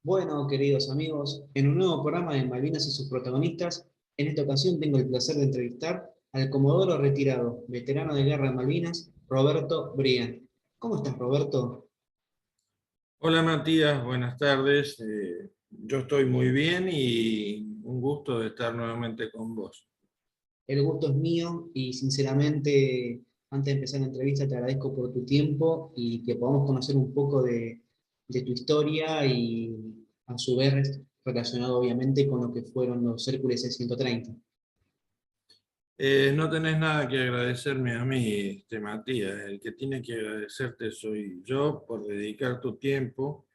Bueno, queridos amigos, en un nuevo programa de Malvinas y sus protagonistas, en esta ocasión tengo el placer de entrevistar al comodoro retirado, veterano de guerra en Malvinas, Roberto Brian. ¿Cómo estás, Roberto? Hola Matías, buenas tardes. Yo estoy muy bien y un gusto de estar nuevamente con vos. El gusto es mío y sinceramente, antes de empezar la entrevista, te agradezco por tu tiempo y que podamos conocer un poco de tu historia y a su vez relacionado obviamente con lo que fueron los Hércules C-130. No tenés nada que agradecerme a mí, Matías. El que tiene que agradecerte soy yo por dedicar tu tiempo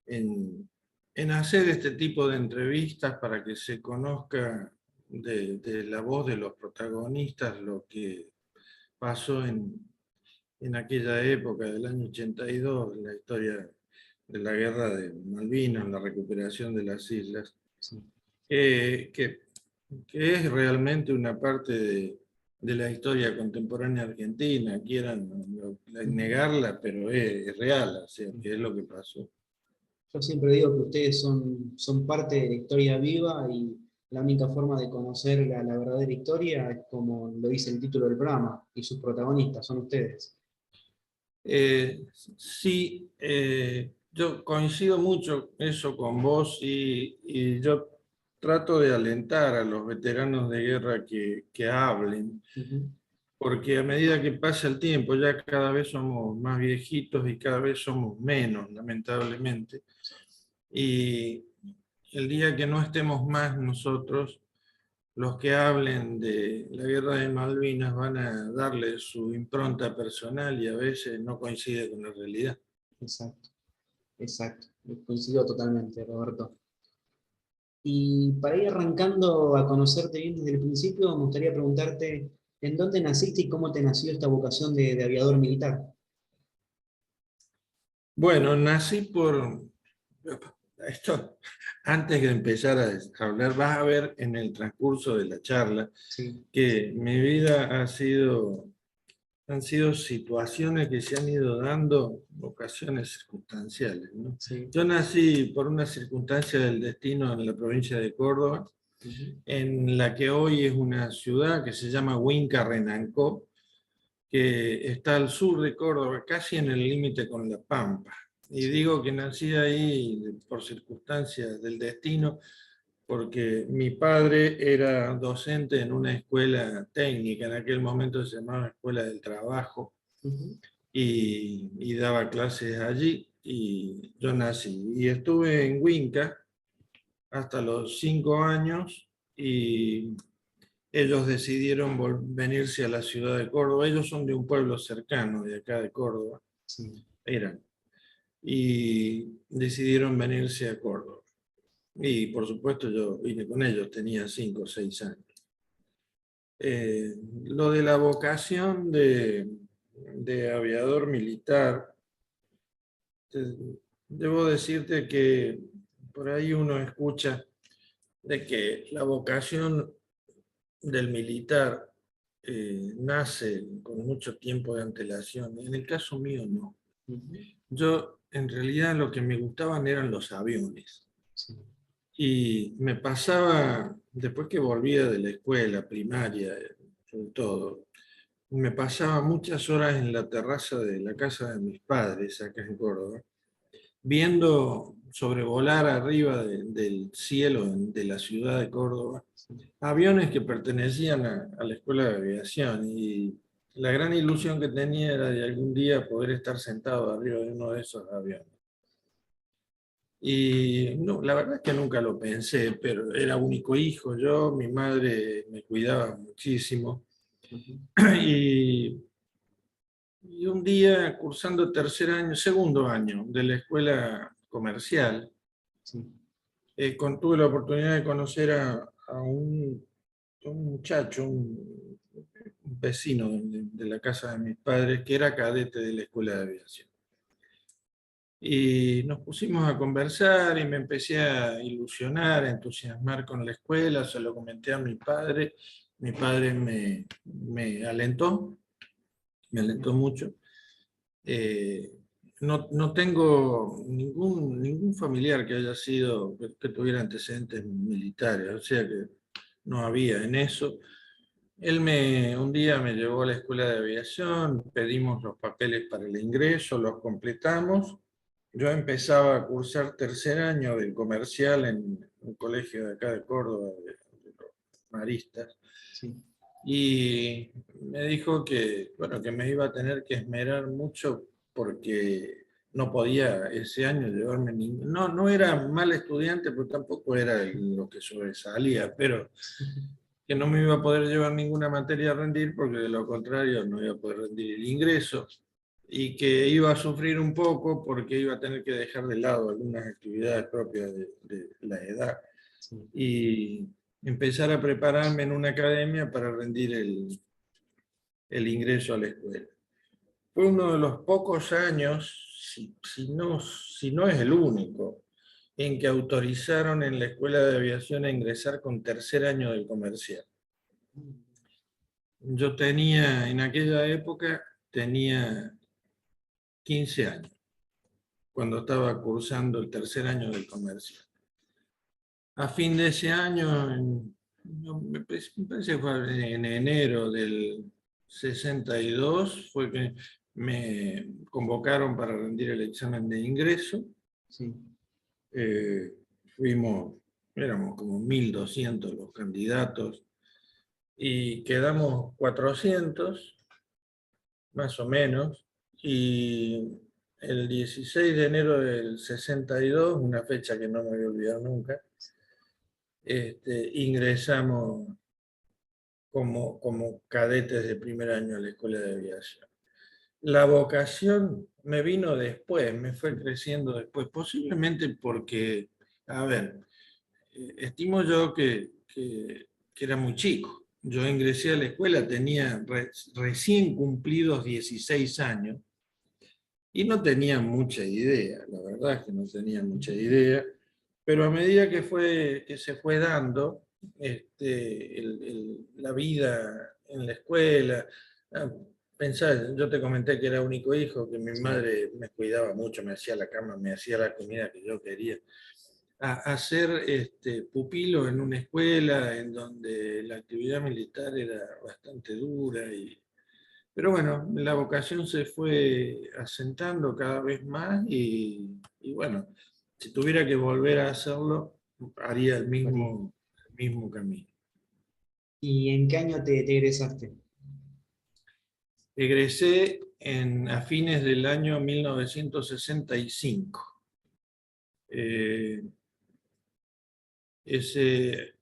en, en hacer este tipo de entrevistas para que se conozca de la voz de los protagonistas lo que pasó en aquella época del año 82, en la historia de la guerra de Malvinas, la recuperación de las islas, Sí. que, que- que es realmente una parte de la historia contemporánea argentina, quieran negarla, pero es real, o sea, que es lo que pasó. Yo siempre digo que ustedes son parte de la historia viva y la única forma de conocer la verdadera historia es como lo dice el título del programa, y sus protagonistas son ustedes. Sí, yo coincido mucho eso con vos y yo trato de alentar a los veteranos de guerra que hablen, Ujú. porque a medida que pasa el tiempo ya cada vez somos más viejitos y cada vez somos menos, lamentablemente. Y el día que no estemos más nosotros, los que hablen de la guerra de Malvinas van a darle su impronta personal y a veces no coincide con la realidad. Exacto, exacto. Coincido totalmente, Roberto. Y para ir arrancando a conocerte bien desde el principio, me gustaría preguntarte en dónde naciste y cómo te nació esta vocación de aviador militar. Bueno, nací por... Esto, antes de empezar a hablar, vas a ver en el transcurso de la charla Sí, que mi vida han sido situaciones que se han ido dando, ocasiones circunstanciales, ¿no? sí. Yo nací por una circunstancia del destino en la provincia de Córdoba, Ujú. en la que hoy es una ciudad que se llama Huinca Renancó, que está al sur de Córdoba, casi en el límite con La Pampa. Y Sí. digo que nací ahí por circunstancias del destino, porque mi padre era docente en una escuela técnica, en aquel momento se llamaba Escuela del Trabajo, Ujú. y daba clases allí, y yo nací. Y estuve en Huinca hasta los 5 años, y ellos decidieron venirse a la ciudad de Córdoba. Ellos son de un pueblo cercano de acá de Córdoba, Sí. eran, y decidieron venirse a Córdoba. Y por supuesto yo vine con ellos, tenía 5 o 6 años. Lo de la vocación de aviador militar, debo decirte que por ahí uno escucha de que la vocación del militar nace con mucho tiempo de antelación. En el caso mío, no. Ujú. Yo, en realidad, lo que me gustaban eran los aviones. Sí. Y me pasaba, después que volvía de la escuela primaria, sobre todo, me pasaba muchas horas en la terraza de la casa de mis padres, acá en Córdoba, viendo sobrevolar arriba del cielo de la ciudad de Córdoba Sí. aviones que pertenecían a la escuela de aviación, y la gran ilusión que tenía era de algún día poder estar sentado arriba de uno de esos aviones. Y no, la verdad es que nunca lo pensé, pero era único hijo yo, mi madre me cuidaba muchísimo. Ujú. Y, y un día, cursando tercer año, segundo año de la escuela comercial, Sí. tuve la oportunidad de conocer a un muchacho, un vecino de la casa de mis padres, que era cadete de la escuela de aviación. Y nos pusimos a conversar y me empecé a ilusionar, a entusiasmar con la escuela, se lo comenté a mi padre me alentó Ujú. mucho. Eh, no tengo ningún familiar que haya sido, que tuviera antecedentes militares, o sea que no había en eso. Él un día me llevó a la escuela de aviación, pedimos los papeles para el ingreso, los completamos. Yo empezaba a cursar tercer año del comercial en un colegio de acá de Córdoba, de los maristas, Sí. y me dijo que, bueno, que me iba a tener que esmerar mucho porque no podía ese año llevarme ningún... No era mal estudiante, pero tampoco era lo que sobresalía, pero que no me iba a poder llevar ninguna materia a rendir porque de lo contrario no iba a poder rendir el ingreso y que iba a sufrir un poco porque iba a tener que dejar de lado algunas actividades propias de la edad Sí. y empezar a prepararme en una academia para rendir el ingreso a la escuela. Fue uno de los pocos años, si no es el único, en que autorizaron en la escuela de aviación a ingresar con tercer año del comercial. Yo tenía, en aquella época, tenía 15 años, cuando estaba cursando el tercer año del comercio. A fin de ese año, me parece que fue en enero del 62, fue que me convocaron para rendir el examen de ingreso. Sí. Eh, éramos como 1.200 los candidatos y quedamos 400 más o menos, y el 16 de enero del 62, una fecha que no me voy a olvidar nunca, ingresamos como cadetes de primer año a la escuela de aviación. La vocación me vino después, me fue creciendo después, posiblemente porque, a ver, estimo yo que era muy chico. Yo ingresé a la escuela, tenía recién cumplidos 16 años y no tenía mucha idea, la verdad es que no tenía mucha idea, pero a medida que se fue dando la vida en la escuela, ah, pensá, yo te comenté que era único hijo, que mi Sí. madre me cuidaba mucho, me hacía la cama, me hacía la comida que yo quería a ser pupilo en una escuela en donde la actividad militar era bastante dura. Pero bueno, la vocación se fue asentando cada vez más y bueno, si tuviera que volver a hacerlo, haría el mismo camino. ¿Y en qué año te egresaste? Egresé a fines del año 1965. Eh, ese,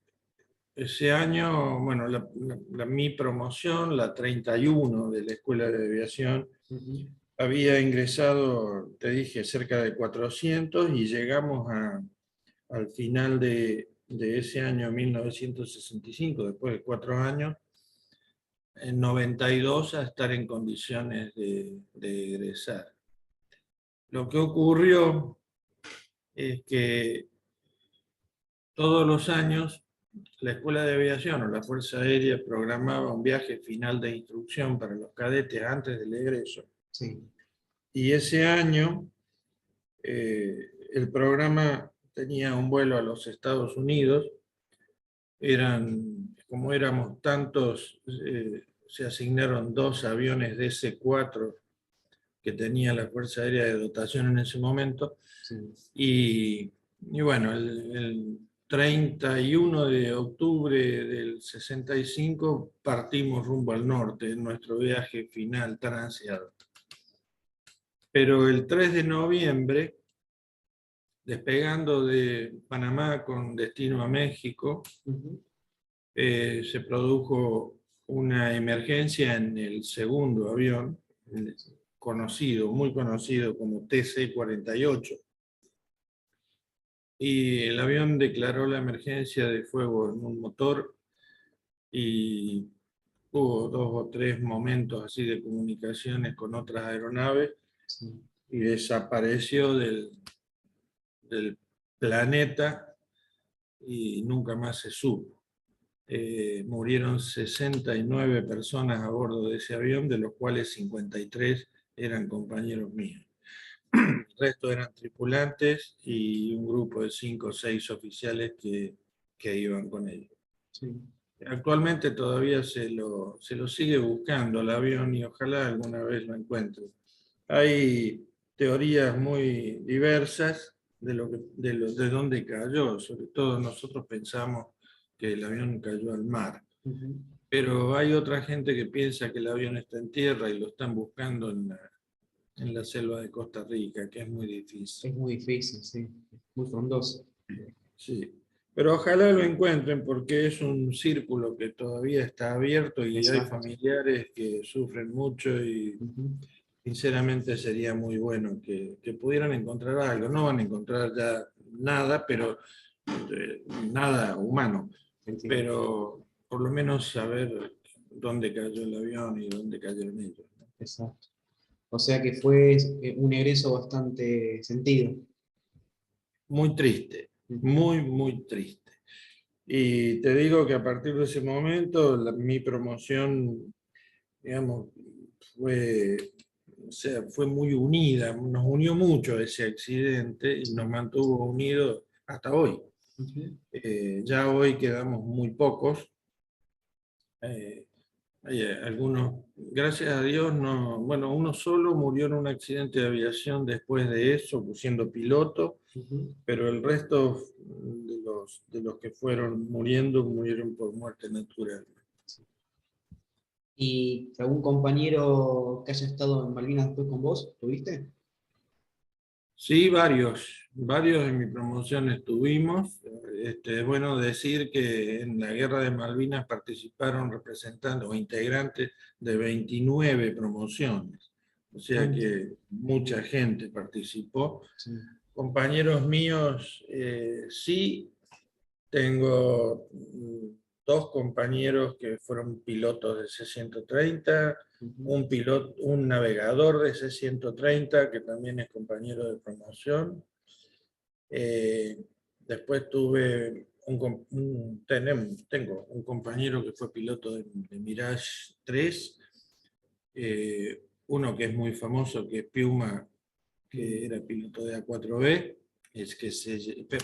Ese año, bueno, mi promoción, la 31 de la Escuela de Aviación, Ujú. había ingresado, te dije, cerca de 400 y llegamos al final de ese año 1965, después de 4 años, en 92 a estar en condiciones de egresar. Lo que ocurrió es que todos los años la Escuela de Aviación o la Fuerza Aérea programaba un viaje final de instrucción para los cadetes antes del egreso. Sí. Y ese año el programa tenía un vuelo a los Estados Unidos. Como éramos tantos, se asignaron 2 aviones DC-4 que tenía la Fuerza Aérea de dotación en ese momento. Sí. Y bueno, el 31 de octubre del 65 partimos rumbo al norte en nuestro viaje final transiado. Pero el 3 de noviembre, despegando de Panamá con destino a México, Ujú. se produjo una emergencia en el segundo avión, muy conocido como TC-48. Y el avión declaró la emergencia de fuego en un motor y hubo 2 o 3 momentos así de comunicaciones con otras aeronaves Sí. y desapareció del planeta y nunca más se supo. Murieron 69 personas a bordo de ese avión, de los cuales 53 eran compañeros míos. El resto eran tripulantes y un grupo de 5 o 6 oficiales que iban con ellos. Sí. Actualmente todavía se lo sigue buscando el avión y ojalá alguna vez lo encuentre. Hay teorías muy diversas de dónde cayó. Sobre todo nosotros pensamos que el avión cayó al mar. Ujú. Pero hay otra gente que piensa que el avión está en tierra y lo están buscando en la selva de Costa Rica, que es muy difícil. Es muy difícil, sí. Muy frondoso. Sí. Pero ojalá lo encuentren porque es un círculo que todavía está abierto y hay Exacto. familiares que sufren mucho y Ujú. sinceramente sería muy bueno que pudieran encontrar algo. No van a encontrar ya nada, pero nada humano, Entiendo. pero por lo menos saber dónde cayó el avión y dónde cayeron ellos, ¿no? Exacto. O sea que fue un egreso bastante sentido. Muy triste, Ujú. muy, muy triste. Y te digo que a partir de ese momento mi promoción, digamos, fue, o sea, fue muy unida, nos unió mucho ese accidente y nos Sí. mantuvo unidos hasta hoy. Ujú. Ya hoy quedamos muy pocos. eh, Hay algunos, gracias a Dios, no, bueno, uno solo murió en un accidente de aviación después de eso, siendo piloto, Ujú. pero el resto de los que fueron muriendo, murieron por muerte natural. ¿Y algún compañero que haya estado en Malvinas después con vos, tuviste? Sí, varios en mi promoción estuvimos. Es bueno decir que en la Guerra de Malvinas participaron representantes o integrantes de 29 promociones. O sea Ah, que mucha gente participó. sí. Compañeros míos, sí, tengo dos compañeros que fueron pilotos de C-130, Ujú. un navegador de C-130 que también es compañero de promoción. Eh, Después tengo un compañero que fue piloto de Mirage 3, uno que es muy famoso, que es Piuma, que era piloto de A4B,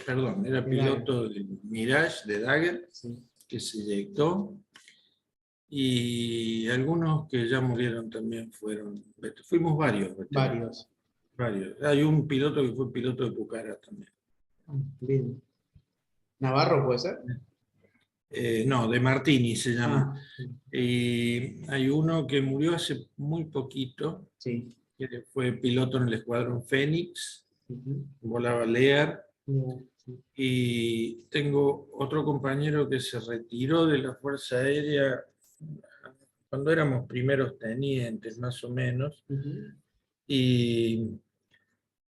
perdón, era De Dagger. piloto de Mirage, de Dagger, Sí. que se eyectó, y algunos que ya murieron también fuimos varios veteranos, Varios. varios. Hay un piloto que fue piloto de Pucará también. Ah, bien. ¿Navarro puede ser? No, de Martini se llama. Ah, Y hay uno que murió hace muy poquito, sí. que fue piloto en el Escuadrón Fénix, Ujú. volaba Lear. No, sí. Y tengo otro compañero que se retiró de la Fuerza Aérea cuando éramos primeros tenientes, más o menos, Ujú. y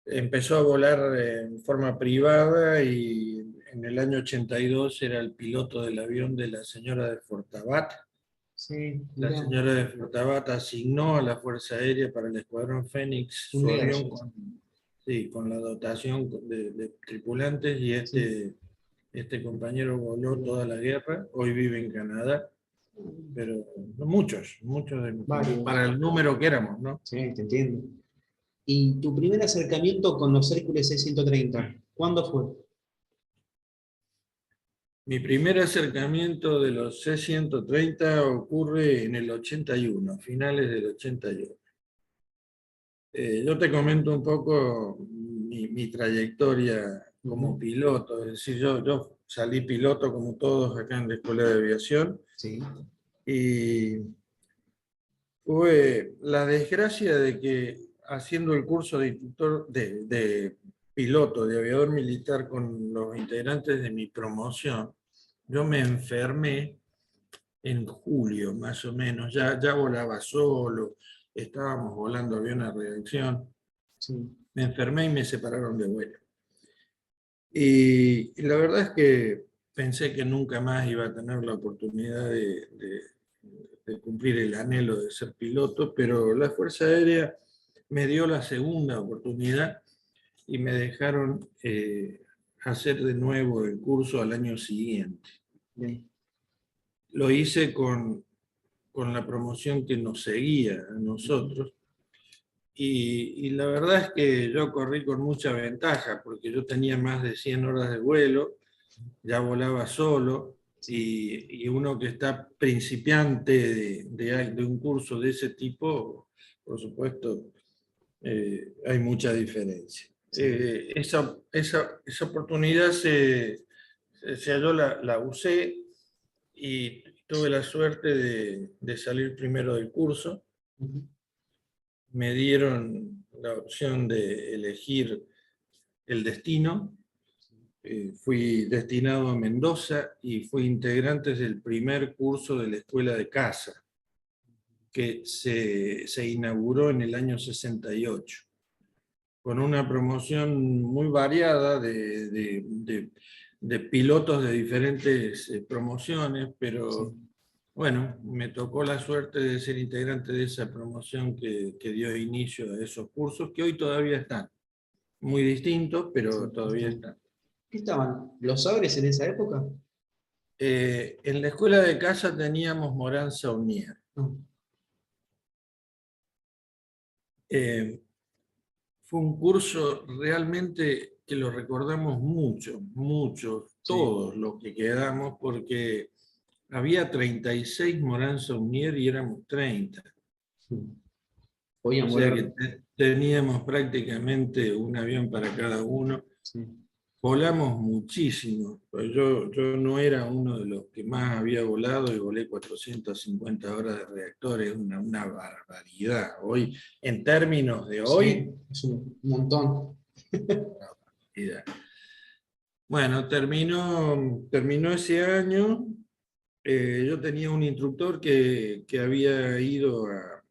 empezó a volar en forma privada y en el año 82 era el piloto del avión de la señora de Fortabat. Sí, La mirá, señora de Fortabat asignó a la Fuerza Aérea para el Escuadrón Fénix un su avión Learjet. con, sí, con la dotación de tripulantes y Sí, este compañero voló mirá. toda la guerra, hoy vive en Canadá, pero muchos, para Varios. el número que éramos, ¿no? Sí, te entiendo. ¿Y tu primer acercamiento con los Hércules 630? ¿Cuándo fue? Mi primer acercamiento de los C-130 ocurre en el 81, finales del 81. Yo te comento un poco mi trayectoria como Ujú. piloto, es decir, yo salí piloto como todos acá en la Escuela de Aviación Sí. y tuve la desgracia de que haciendo el curso de instructor de piloto, de aviador militar con los integrantes de mi promoción, yo me enfermé en julio más o menos, ya volaba solo, estábamos volando aviones de reacción, Sí. me enfermé y me separaron de vuelo. Y la verdad es que pensé que nunca más iba a tener la oportunidad de cumplir el anhelo de ser piloto, pero la Fuerza Aérea me dio la segunda oportunidad y me dejaron hacer de nuevo el curso al año siguiente. Bien. Lo hice con la promoción que nos seguía a Ujú. nosotros y la verdad es que yo corrí con mucha ventaja, porque yo tenía más de 100 horas de vuelo, ya volaba solo, Sí, y uno que está principiante de un curso de ese tipo, por supuesto, hay mucha diferencia. sí. Esa oportunidad yo la usé y tuve la suerte de salir primero del curso. Ujú. Me dieron la opción de elegir el destino. Fui destinado a Mendoza y fui integrante del primer curso de la Escuela de Caza, que se inauguró en el año 68, con una promoción muy variada de pilotos de diferentes promociones, pero Sí, bueno, me tocó la suerte de ser integrante de esa promoción que dio inicio a esos cursos, que hoy todavía están, muy distintos, pero sí, todavía están. están. ¿Qué estaban? ¿Los sabres en esa época? En la escuela de casa teníamos Morán Saunier. No. Eh, Fue un curso realmente que lo recordamos mucho, mucho, Sí. todos los que quedamos, porque había 36 Morán Saunier y éramos 30. Sí. Podían O sea que volar. teníamos prácticamente un avión para cada uno. Sí. Volamos muchísimo. Pues yo no era uno de los que más había volado y volé 450 horas de reactores, una barbaridad. Hoy, en términos de hoy, Sí, es un montón. barbaridad. Bueno, terminó ese año. Yo tenía un instructor que había ido a...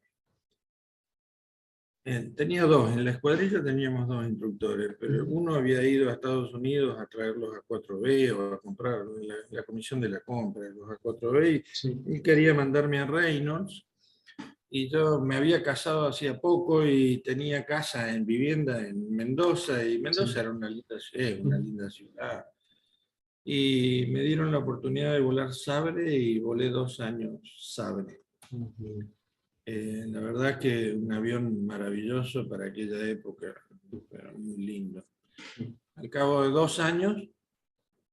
tenía dos, en la escuadrilla teníamos dos instructores, pero Ujú. uno había ido a Estados Unidos a traerlos a 4B o a comprar la comisión de la compra de los A4B Sí. y quería mandarme a Reynolds. Y yo me había casado hacía poco y tenía casa en vivienda en Mendoza, y Mendoza Sí. era una Ujú. linda ciudad. Y me dieron la oportunidad de volar Sabre y volé 2 años Sabre. Ujú. La verdad que un avión maravilloso para aquella época, era muy lindo. Al cabo de 2 años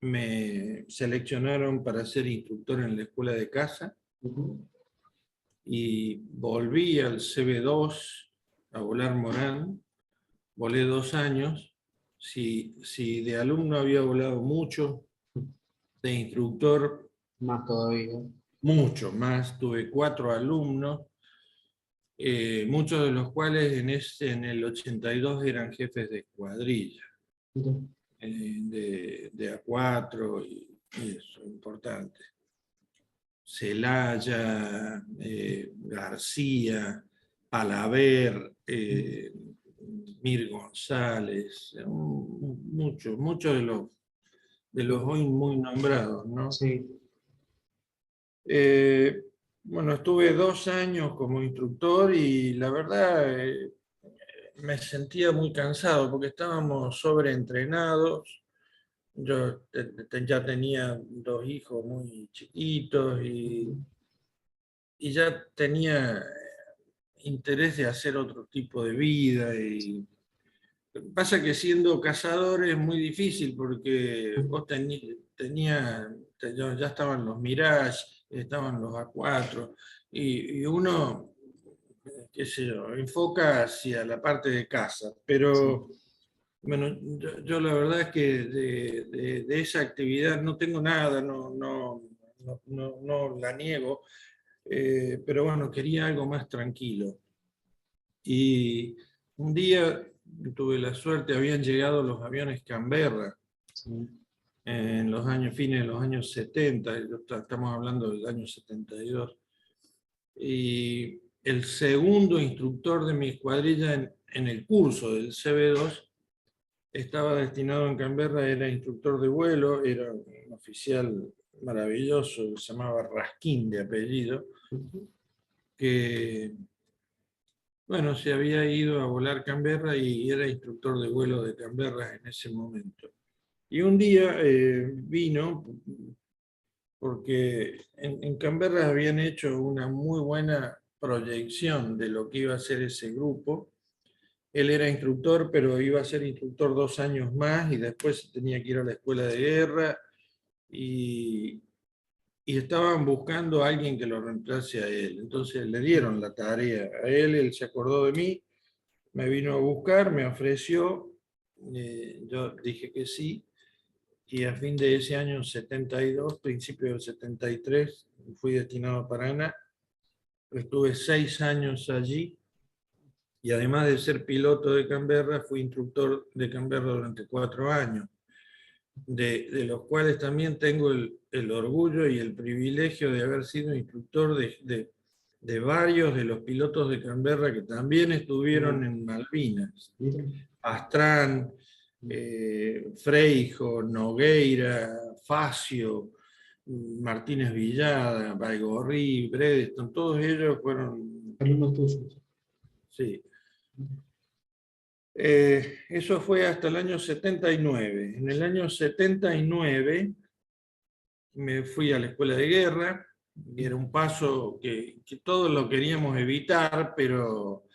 me seleccionaron para ser instructor en la escuela de caza Ujú. y volví al CB2 a volar Morán. Volé 2 años. Si de alumno había volado mucho, de instructor Más todavía. mucho más. Tuve 4 alumnos, muchos de los cuales en el 82 eran jefes de escuadrilla, Ujú. de A4 y eso, importante. Celaya, García, Palaver, Mir González, muchos de los hoy muy nombrados, ¿no? Sí. Eh, bueno, estuve 2 años como instructor y la verdad me sentía muy cansado porque estábamos sobreentrenados. Yo ya tenía 2 hijos muy chiquitos Ujú. y ya tenía interés de hacer otro tipo de vida. Y lo que pasa que siendo cazador es muy difícil porque vos ya estaban los Mirage, estaban los A4 y uno, qué sé yo, enfoca hacia la parte de caza, Sí. pero bueno, yo la verdad es que de esa actividad no tengo nada, no la niego, pero bueno, quería algo más tranquilo. Y un día tuve la suerte, habían llegado los aviones Canberra Sí. en los años, fines de los años 70, estamos hablando del año 72, y el segundo instructor de mi escuadrilla en el curso del CB2 estaba destinado en Canberra, era instructor de vuelo, era un oficial maravilloso, se llamaba Raskin de apellido, Ujú. que bueno, se había ido a volar Canberra y era instructor de vuelo de Canberra en ese momento. Y un día vino porque en Canberra habían hecho una muy buena proyección de lo que iba a ser ese grupo Él era instructor, pero iba a ser instructor 2 años más y después tenía que ir a la escuela de guerra y, y estaban buscando a alguien que lo reemplace a él. Entonces le dieron la tarea a él, él se acordó de mí, me vino a buscar, me ofreció, yo dije que sí, y a fin de ese año 72, principio del 73, fui destinado a Paraná, estuve 6 años allí, y además de ser piloto de Canberra, fui instructor de Canberra durante 4 años, de los cuales también tengo el orgullo y el privilegio de haber sido instructor de varios de los pilotos de Canberra que también estuvieron en Malvinas. Mira. Astrán, Freijo, Nogueira, Facio, Martínez Villada, Baigorri, Bredeston, todos ellos fueron, Alumnos tuyos. sí. Eso fue hasta el año 79. En el año 79 me fui a la escuela de guerra, y era un paso que todos lo queríamos evitar, pero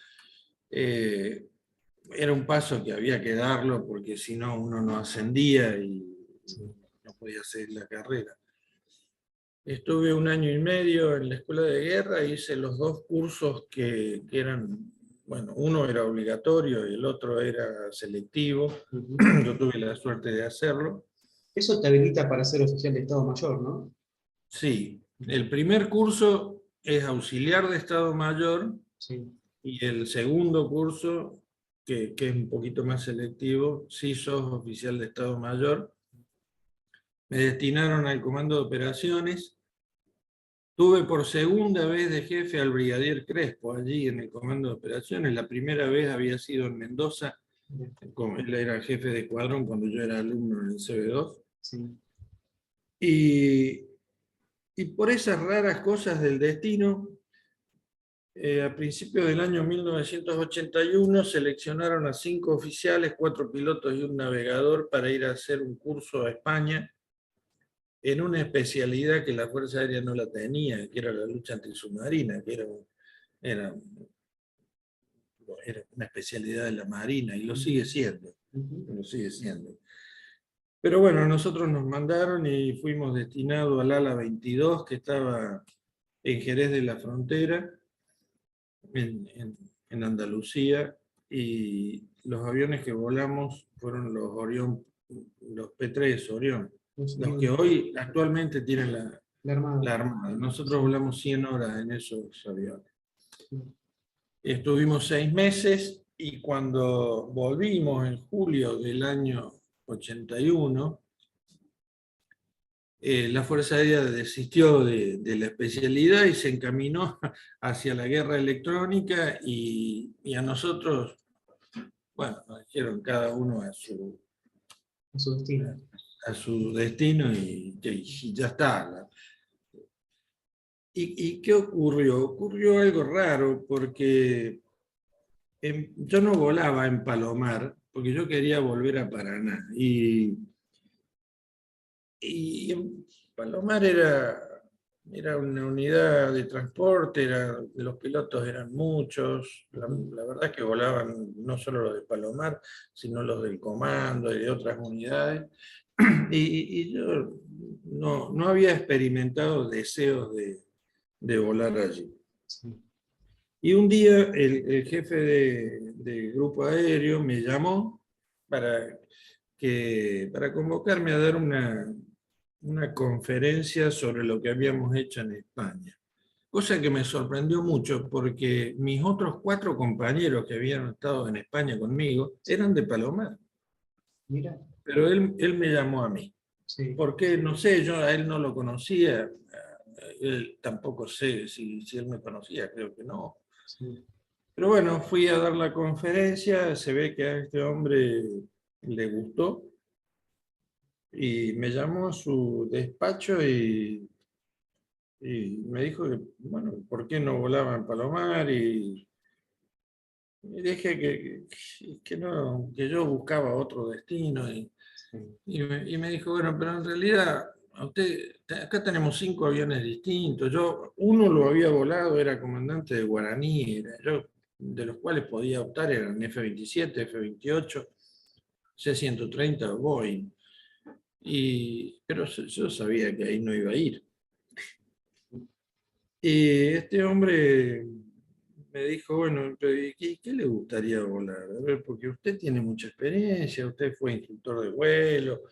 era un paso que había que darlo porque si no uno no ascendía y no podía seguir la carrera. Estuve 1 año y medio en la escuela de guerra, hice los 2 cursos que eran, bueno, uno era obligatorio y el otro era selectivo. Yo tuve la suerte de hacerlo. Eso te habilita para ser oficial de Estado Mayor, ¿no? Sí, el primer curso es auxiliar de Estado Mayor Sí. y el segundo curso, que es un poquito más selectivo, sí sos oficial de Estado Mayor. Me destinaron al comando de operaciones. Tuve por segunda vez de jefe al brigadier Crespo allí en el comando de operaciones. La primera vez había sido en Mendoza, él era jefe de escuadrón cuando yo era alumno en el CB2. Sí. Y por esas raras cosas del destino, a principios del año 1981 seleccionaron a 5 oficiales, 4 pilotos y un navegador para ir a hacer un curso a España en una especialidad que la Fuerza Aérea no la tenía, que era la lucha antisubmarina, que era una especialidad de la Marina, y lo sigue siendo. Lo sigue siendo. Pero bueno, nosotros nos mandaron y fuimos destinados al ala 22, que estaba en Jerez de la Frontera, en Andalucía, y los aviones que volamos fueron los Orión, los P-3 Orión, los que hoy actualmente tienen la Armada. Armada. Nosotros volamos 100 horas en esos aviones. Estuvimos 6 meses y cuando volvimos en julio del año 81, la Fuerza Aérea desistió de la especialidad y se encaminó hacia la guerra electrónica y a nosotros, bueno, nos dijeron cada uno A su destino. a su destino y ya está. ¿Y qué ocurrió? Ocurrió algo raro porque yo no volaba en Palomar porque yo quería volver a Paraná. Y en Palomar era una unidad de transporte, los pilotos eran muchos, la verdad es que volaban no solo los de Palomar, sino los del comando y de otras unidades, y yo no había experimentado deseos de volar allí. Sí. Y un día el jefe del grupo aéreo me llamó para convocarme a dar una conferencia sobre lo que habíamos hecho en España. Cosa que me sorprendió mucho porque mis otros 4 compañeros que habían estado en España conmigo eran de Palomar. Mira. Pero él me llamó a mí. Sí. Porque, no sé, yo a él no lo conocía, él tampoco sé si él me conocía, creo que no. Sí. Pero bueno, fui a dar la conferencia, se ve que a este hombre le gustó, y me llamó a su despacho y me dijo que, bueno, ¿por qué no volaba en Palomar? Y dije que no, que yo buscaba otro destino. Y me dijo, bueno, pero en realidad, acá tenemos 5 aviones distintos. Uno lo había volado, era comandante de Guaraní, yo de los cuales podía optar eran F-27, F-28, C-130 o Boeing. Pero yo sabía que ahí no iba a ir. Y este hombre me dijo, bueno, ¿qué le gustaría volar? A ver, porque usted tiene mucha experiencia, usted fue instructor de vuelo.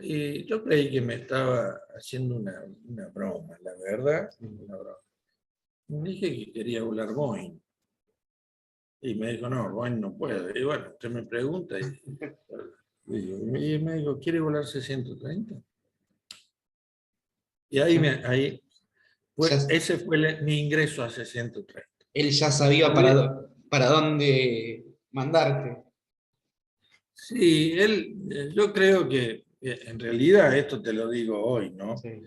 Y yo creí que me estaba haciendo una broma, la verdad, una broma. Dije que quería volar Boeing. Y me dijo, no, Boeing no puede. Y bueno, usted me pregunta, y me dijo, ¿quiere volar C-130? Y ahí Ya, ese fue mi ingreso a C-130. él ya sabía para dónde mandarte. Sí, yo creo que en realidad, esto te lo digo hoy, ¿no? Sí.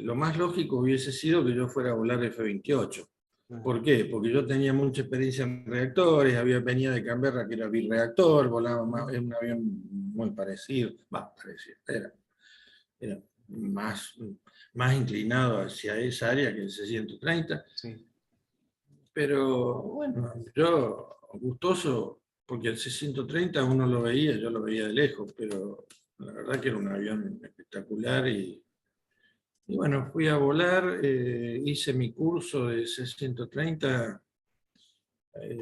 Lo más lógico hubiese sido que yo fuera a volar F-28. Ah, ¿Por qué? Porque yo tenía mucha experiencia en reactores, venía de Canberra, que era birreactor, volaba en un avión muy parecido, era más inclinado hacia esa área que el C-130. sí. Pero bueno, yo gustoso, porque el C-130 uno lo veía, yo lo veía de lejos, pero la verdad que era un avión espectacular y bueno, fui a volar, hice mi curso de C-130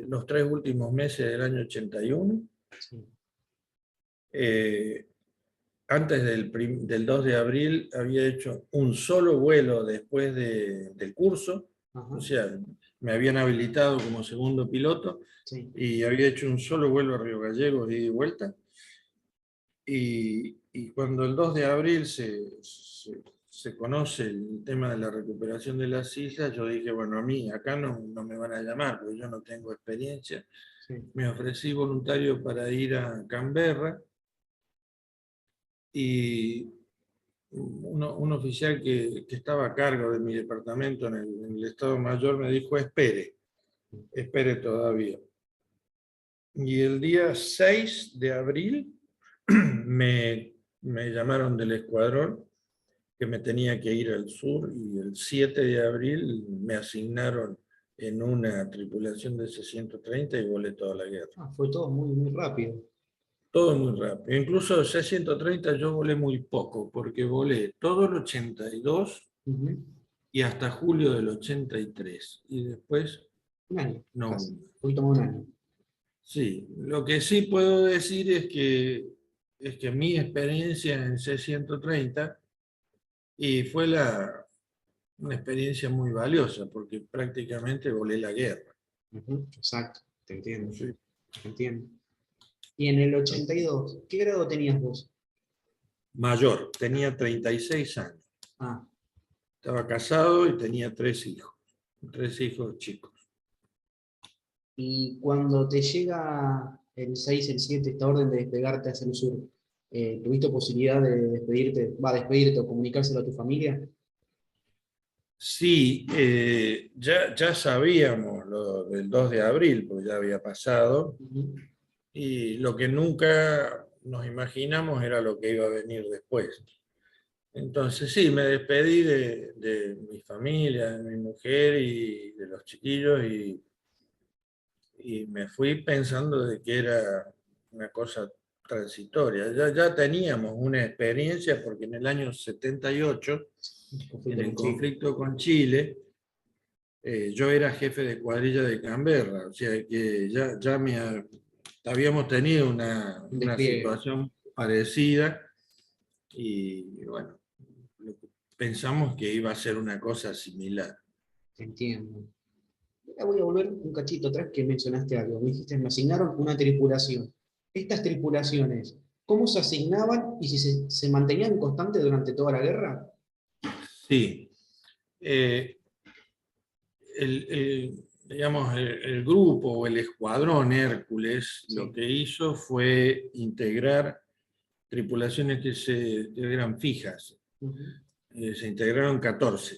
los 3 últimos meses del año 81. Sí. Antes del 2 de abril había hecho un solo vuelo después del curso, Ajá. o sea, me habían habilitado como segundo piloto Sí. y había hecho un solo vuelo a Río Gallegos ida y vuelta. Y cuando el 2 de abril se conoce el tema de la recuperación de las islas, yo dije, bueno, a mí acá no me van a llamar, porque yo no tengo experiencia. Sí. Me ofrecí voluntario para ir a Canberra y un oficial que estaba a cargo de mi departamento en el Estado Mayor me dijo, espere todavía. Y el día 6 de abril me llamaron del escuadrón que me tenía que ir al sur y el 7 de abril me asignaron en una tripulación de C-130 y volé toda la guerra. Ah, fue todo muy, muy rápido. Todo muy rápido. Incluso C-130 yo volé muy poco, porque volé todo el 82 Ujú. y hasta julio del 83. Y después, Un año, no. casi. Un poquito más de un año. Sí, lo que sí puedo decir es que mi experiencia en C-130 y fue una experiencia muy valiosa, porque prácticamente volé la guerra. Ujú. Exacto, te entiendo. Sí. Te entiendo. Y en el 82, ¿qué grado tenías vos? Mayor, tenía 36 años. Ah, Estaba casado y tenía 3 hijos chicos. y cuando te llega el 6, el 7, esta orden de despegarte hacia el sur, ¿tuviste posibilidad de despedirte o comunicárselo a tu familia? Sí, ya sabíamos lo del 2 de abril, porque ya había pasado, Ujú. y lo que nunca nos imaginamos era lo que iba a venir después. Entonces sí, me despedí de mi familia, de mi mujer y de los chiquillos y me fui pensando de que era una cosa transitoria. Ya teníamos una experiencia porque en el año 78, en Conflicto el con Chile. conflicto con Chile, yo era jefe de cuadrilla de Canberra, o sea que habíamos tenido Un una despliegue, situación parecida y bueno, pensamos que iba a ser una cosa similar. entiendo. Ahora voy a volver un cachito atrás que mencionaste algo. Me dijiste, me asignaron una tripulación. Estas tripulaciones, ¿cómo se asignaban y si se mantenían constantes durante toda la guerra? Sí, eh, digamos, el grupo o el escuadrón Hércules lo Sí. que hizo fue integrar tripulaciones que eran fijas. Ujú. Se integraron 14.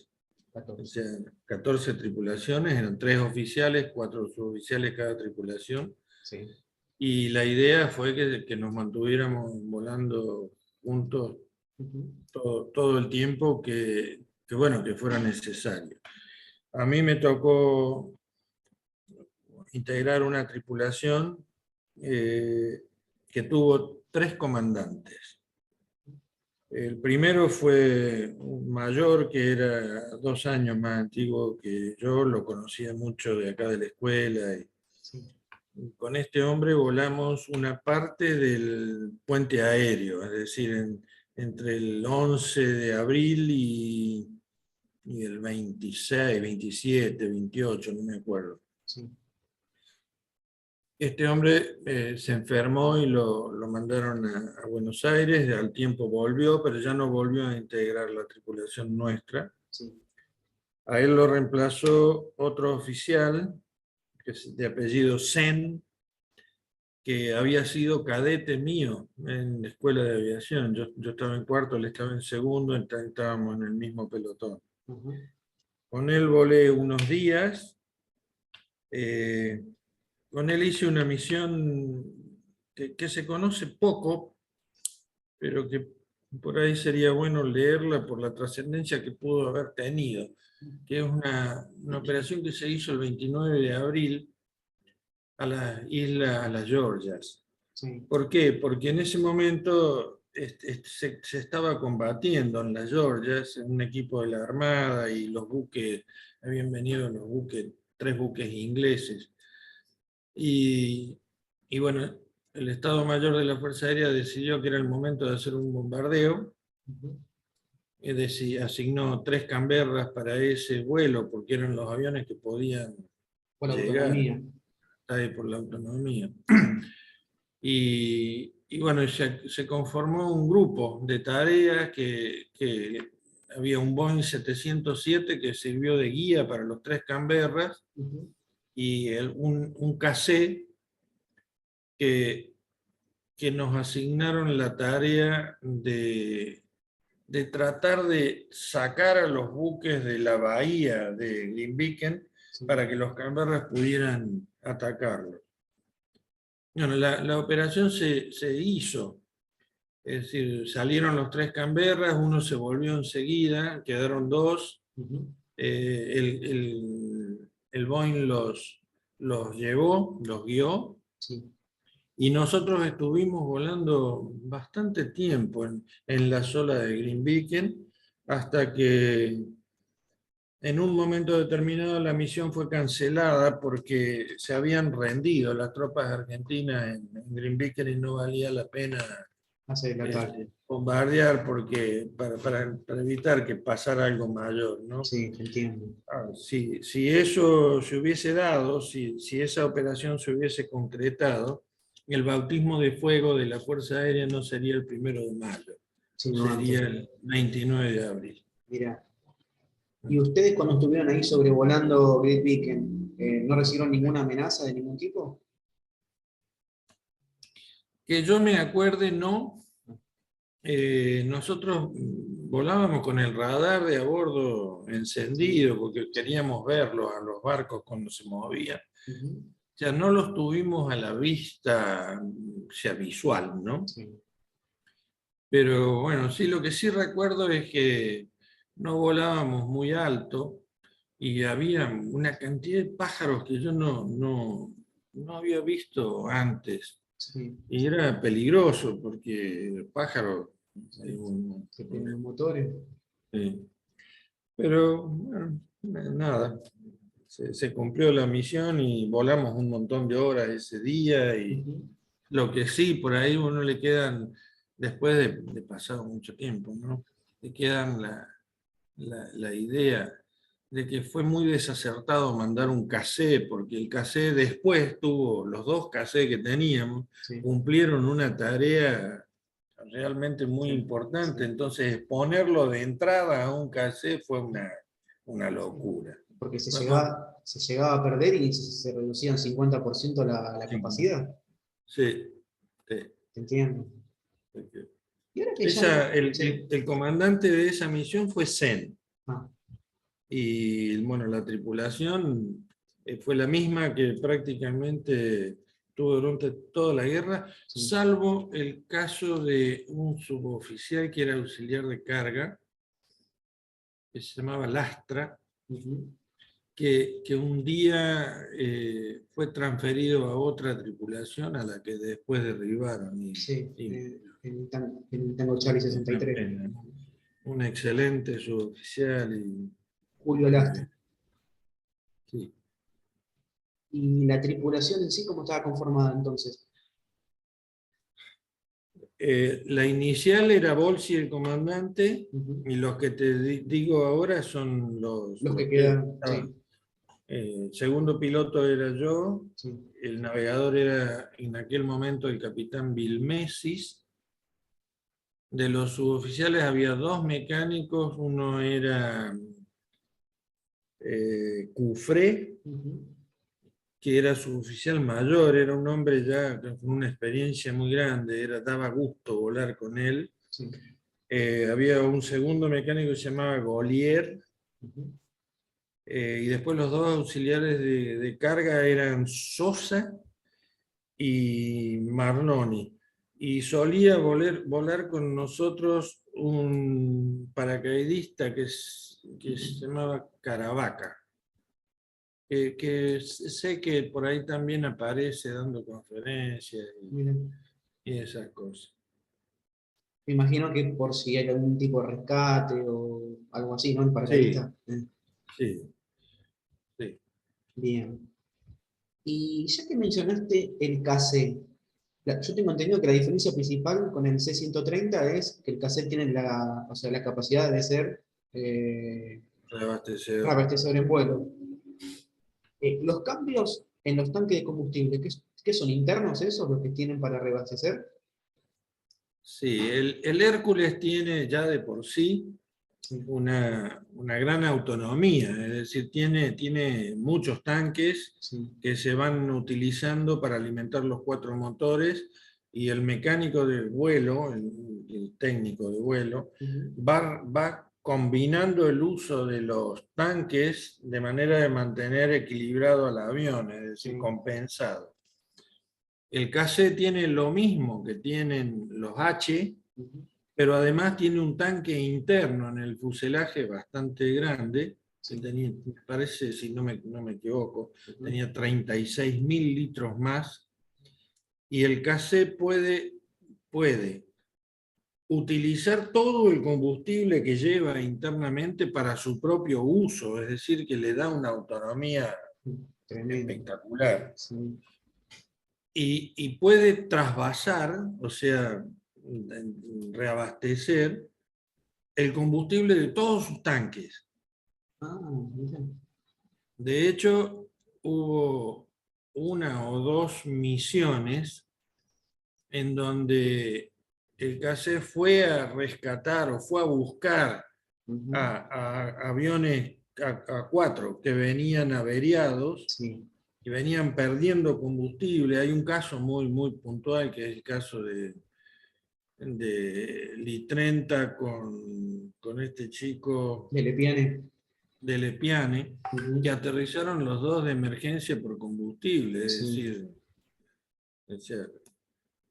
O 14. sea, 14 tripulaciones, eran 3 oficiales, 4 suboficiales cada tripulación. Sí. Y la idea fue que nos mantuviéramos volando juntos Ujú. todo el tiempo que fuera necesario. A mí me tocó integrar una tripulación que tuvo 3 comandantes. El primero fue un mayor que era 2 años más antiguo que yo, lo conocía mucho de acá de la escuela. Y con este hombre volamos una parte del puente aéreo, es decir, entre el 11 de abril y el 26, 27, 28, no me acuerdo. Sí. Este hombre se enfermó y lo mandaron a Buenos Aires, al tiempo volvió, pero ya no volvió a integrar la tripulación nuestra. Sí. A él lo reemplazó otro oficial, que es de apellido Sen, que había sido cadete mío en la escuela de aviación. Yo estaba en cuarto, él estaba en segundo, entonces estábamos en el mismo pelotón. Con él volé unos días. Con él hice una misión que se conoce poco, pero que por ahí sería bueno leerla por la trascendencia que pudo haber tenido, que es una operación que se hizo el 29 de abril a a las Georgias. Sí. ¿Por qué? Porque en ese momento se estaba combatiendo en las Georgias un equipo de la Armada y los buques, habían venido 3 buques ingleses. Y bueno, el Estado Mayor de la Fuerza Aérea decidió que era el momento de hacer un bombardeo. Es decir, asignó 3 Canberras para ese vuelo, porque eran los aviones que podían Por la llegar autonomía. ahí por la autonomía. Y bueno, se conformó un grupo de tareas que había un Boeing 707 que sirvió de guía para los 3 Canberras y un KC que nos asignaron la tarea de tratar de sacar a los buques de la bahía de Glimbiken para que los Canberras pudieran atacarlos. Bueno, la operación se hizo, es decir, salieron los 3 Canberras, uno se volvió enseguida, quedaron 2, el Boeing los llevó, los guió, Sí. y nosotros estuvimos volando bastante tiempo en la sola de Glimbiken, hasta que en un momento determinado la misión fue cancelada porque se habían rendido las tropas argentinas en Glimbiken y no valía la pena Hace el ataque. bombardear para evitar que pasara algo mayor, ¿no? Sí, te entiendo. Si eso se hubiese dado, si esa operación se hubiese concretado, el bautismo de fuego de la Fuerza Aérea no sería el 1 de mayo, Sino sería antes. el 29 de abril. Mira. ¿Y ustedes cuando estuvieron ahí sobrevolando Great Beacon, no recibieron ninguna amenaza de ningún tipo? Que yo me acuerde, no. Nosotros volábamos con el radar de a bordo encendido porque queríamos verlos a los barcos cuando se movían. O sea, no los tuvimos a la vista, o sea, visual, ¿no? Sí. Pero bueno, sí, lo que sí recuerdo es que no volábamos muy alto y había una cantidad de pájaros que yo no había visto antes. Sí. Y era peligroso porque el pájaro... Que tienen los motores. Sí. Pero bueno, nada, se cumplió la misión y volamos un montón de horas ese día. Y lo que sí, por ahí uno le quedan, después de pasado mucho tiempo, ¿no? Le quedan la idea de que fue muy desacertado mandar un casé, porque el casé después tuvo, los 2 casés que teníamos, Sí. cumplieron una tarea realmente muy Sí. importante, Sí. entonces ponerlo de entrada a un casé fue una locura. Porque Bueno, se llegaba a perder y se reducía en 50% la sí, capacidad. sí. ¿Te entiendo? Y ahora que ya Esa, no... Sí. el comandante de esa misión fue Sen, Ah, y bueno, la tripulación fue la misma que prácticamente tuvo durante toda la guerra, sí. salvo el caso de un suboficial que era auxiliar de carga, que se llamaba Lastra, que un día fue transferido a otra tripulación a la que después derribaron. Sí, Y el Tango Charlie es una 63. pena, ¿no? Un excelente suboficial y Julio Lastra. sí. ¿Y la tripulación en sí cómo estaba conformada entonces? La inicial era Bolsi el comandante, Ujú. y los que te digo ahora son Los los que que quedaron, estaban. sí, Segundo piloto era yo, sí. el navegador era en aquel momento el capitán Vilmesis. De los suboficiales había dos mecánicos, uno era Cufré, Ujú. que era suboficial mayor, era un hombre ya con una experiencia muy grande, daba gusto volar con él. Sí. Había un segundo mecánico que se llamaba Golier, Ujú. y después los dos auxiliares de carga eran Sosa y Marnoni. Y solía volar con nosotros un paracaidista que se llamaba Caravaca, que sé que por ahí también aparece dando conferencias Miren, y esas cosas. me imagino que por si hay algún tipo de rescate o algo así, ¿no? El Sí, paracaidista. sí, sí. Bien. Y ya que mencionaste el cassette, yo tengo entendido que la diferencia principal con el C-130 es que el cassette tiene o sea, la capacidad de ser eh, Reabastecedor. reabastecedor en vuelo. Los cambios en los tanques de combustible, ¿qué son internos esos los que tienen para reabastecer? Sí, el Hércules tiene ya de por sí Sí. una gran autonomía, es decir, tiene muchos tanques Sí. que se van utilizando para alimentar los cuatro motores, y el mecánico del vuelo, el técnico de vuelo, Ujú. va combinando el uso de los tanques de manera de mantener equilibrado al avión, es decir, Sí. compensado. El KC tiene lo mismo que tienen los H, Ujú. pero además tiene un tanque interno en el fuselaje bastante grande, que Sí. tenía, me parece, si no me equivoco, Ujú. tenía 36.000 litros más, y el KC puede utilizar todo el combustible que lleva internamente para su propio uso, es decir, que le da una autonomía Tremendo. espectacular. Sí. Y puede trasvasar, o sea, reabastecer el combustible de todos sus tanques. Ah, mira. De hecho, hubo una o dos misiones en donde el KC fue a rescatar o fue a buscar Ujú. a aviones A4 que venían averiados Sí. y venían perdiendo combustible. Hay un caso muy puntual, que es el caso de Li-30 con este chico De Lepiane. de Lepiane, que Ujú. aterrizaron los dos de emergencia por combustible, es Sí. decir, o sea,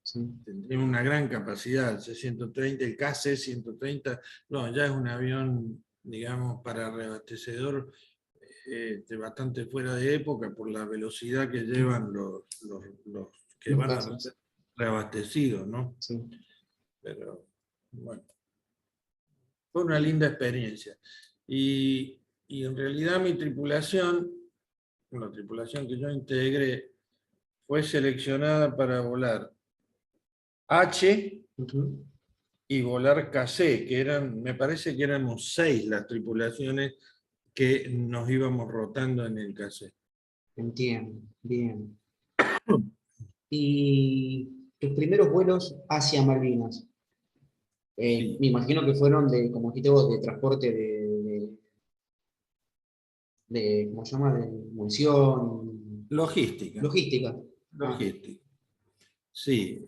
Sí. tiene una gran capacidad. El C-130, el KC-130, no, ya es un avión, digamos, para reabastecedor, bastante fuera de época por la velocidad que llevan los que Los van a ser casos. reabastecidos, ¿no? Sí. Pero, bueno, fue una linda experiencia. Y en realidad mi tripulación, la tripulación que yo integré, fue seleccionada para volar H Ujú. y volar KC, que eran, me parece que éramos 6 las tripulaciones que nos íbamos rotando en el KC. Entiendo. Bien. Y tus primeros vuelos hacia Malvinas, Sí, me imagino que fueron de, como dijiste vos, de transporte ¿cómo se llama? De munición, logística, logística. Ah, logística. Sí,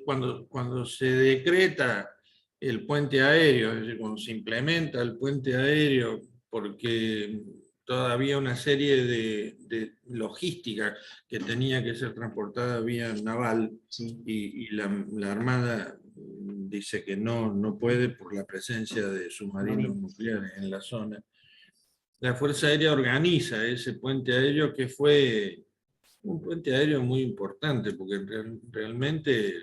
cuando se decreta el puente aéreo, es decir, cuando se implementa el puente aéreo, porque todavía una serie de logística que tenía que ser transportada vía naval, sí. y la Armada dice que no puede por la presencia de submarinos Marino. nucleares en la zona. la Fuerza Aérea organiza ese puente aéreo, que fue un puente aéreo muy importante, porque realmente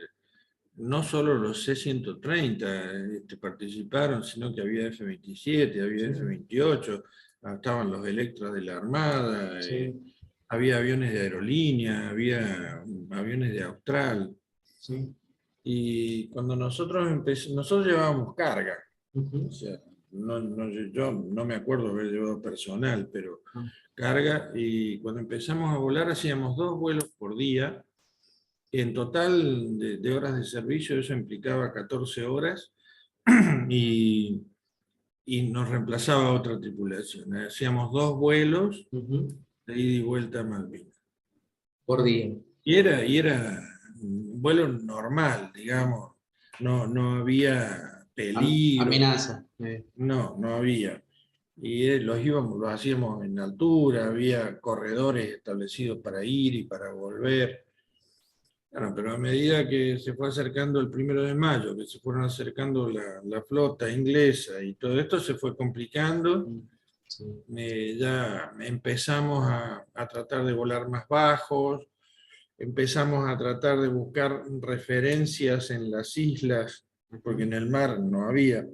no solo los C-130 participaron, sino que había F-27, había Sí, F-28, estaban los Electras de la Armada, sí, había aviones de aerolínea, había aviones de Austral. sí. Y cuando nosotros llevábamos carga, o Ujú. sea, yo no me acuerdo haber llevado personal, pero Ah, carga, y cuando empezamos a volar hacíamos 2 vuelos por día. En total de horas de servicio eso implicaba 14 horas y, y nos reemplazaba otra tripulación. Hacíamos 2 vuelos ujú. de ida y vuelta a Malvinas. Por día. Y era un vuelo normal, digamos. No había peligro, Amenaza. no había. Y los hacíamos en altura, había corredores establecidos para ir y para volver. Claro, pero a medida que se fue acercando el 1 de mayo, que se fueron acercando la flota inglesa y todo esto se fue complicando, Mm, sí. ya empezamos a tratar de volar más bajos, empezamos a tratar de buscar referencias en las islas, porque Ujú. en el mar no había.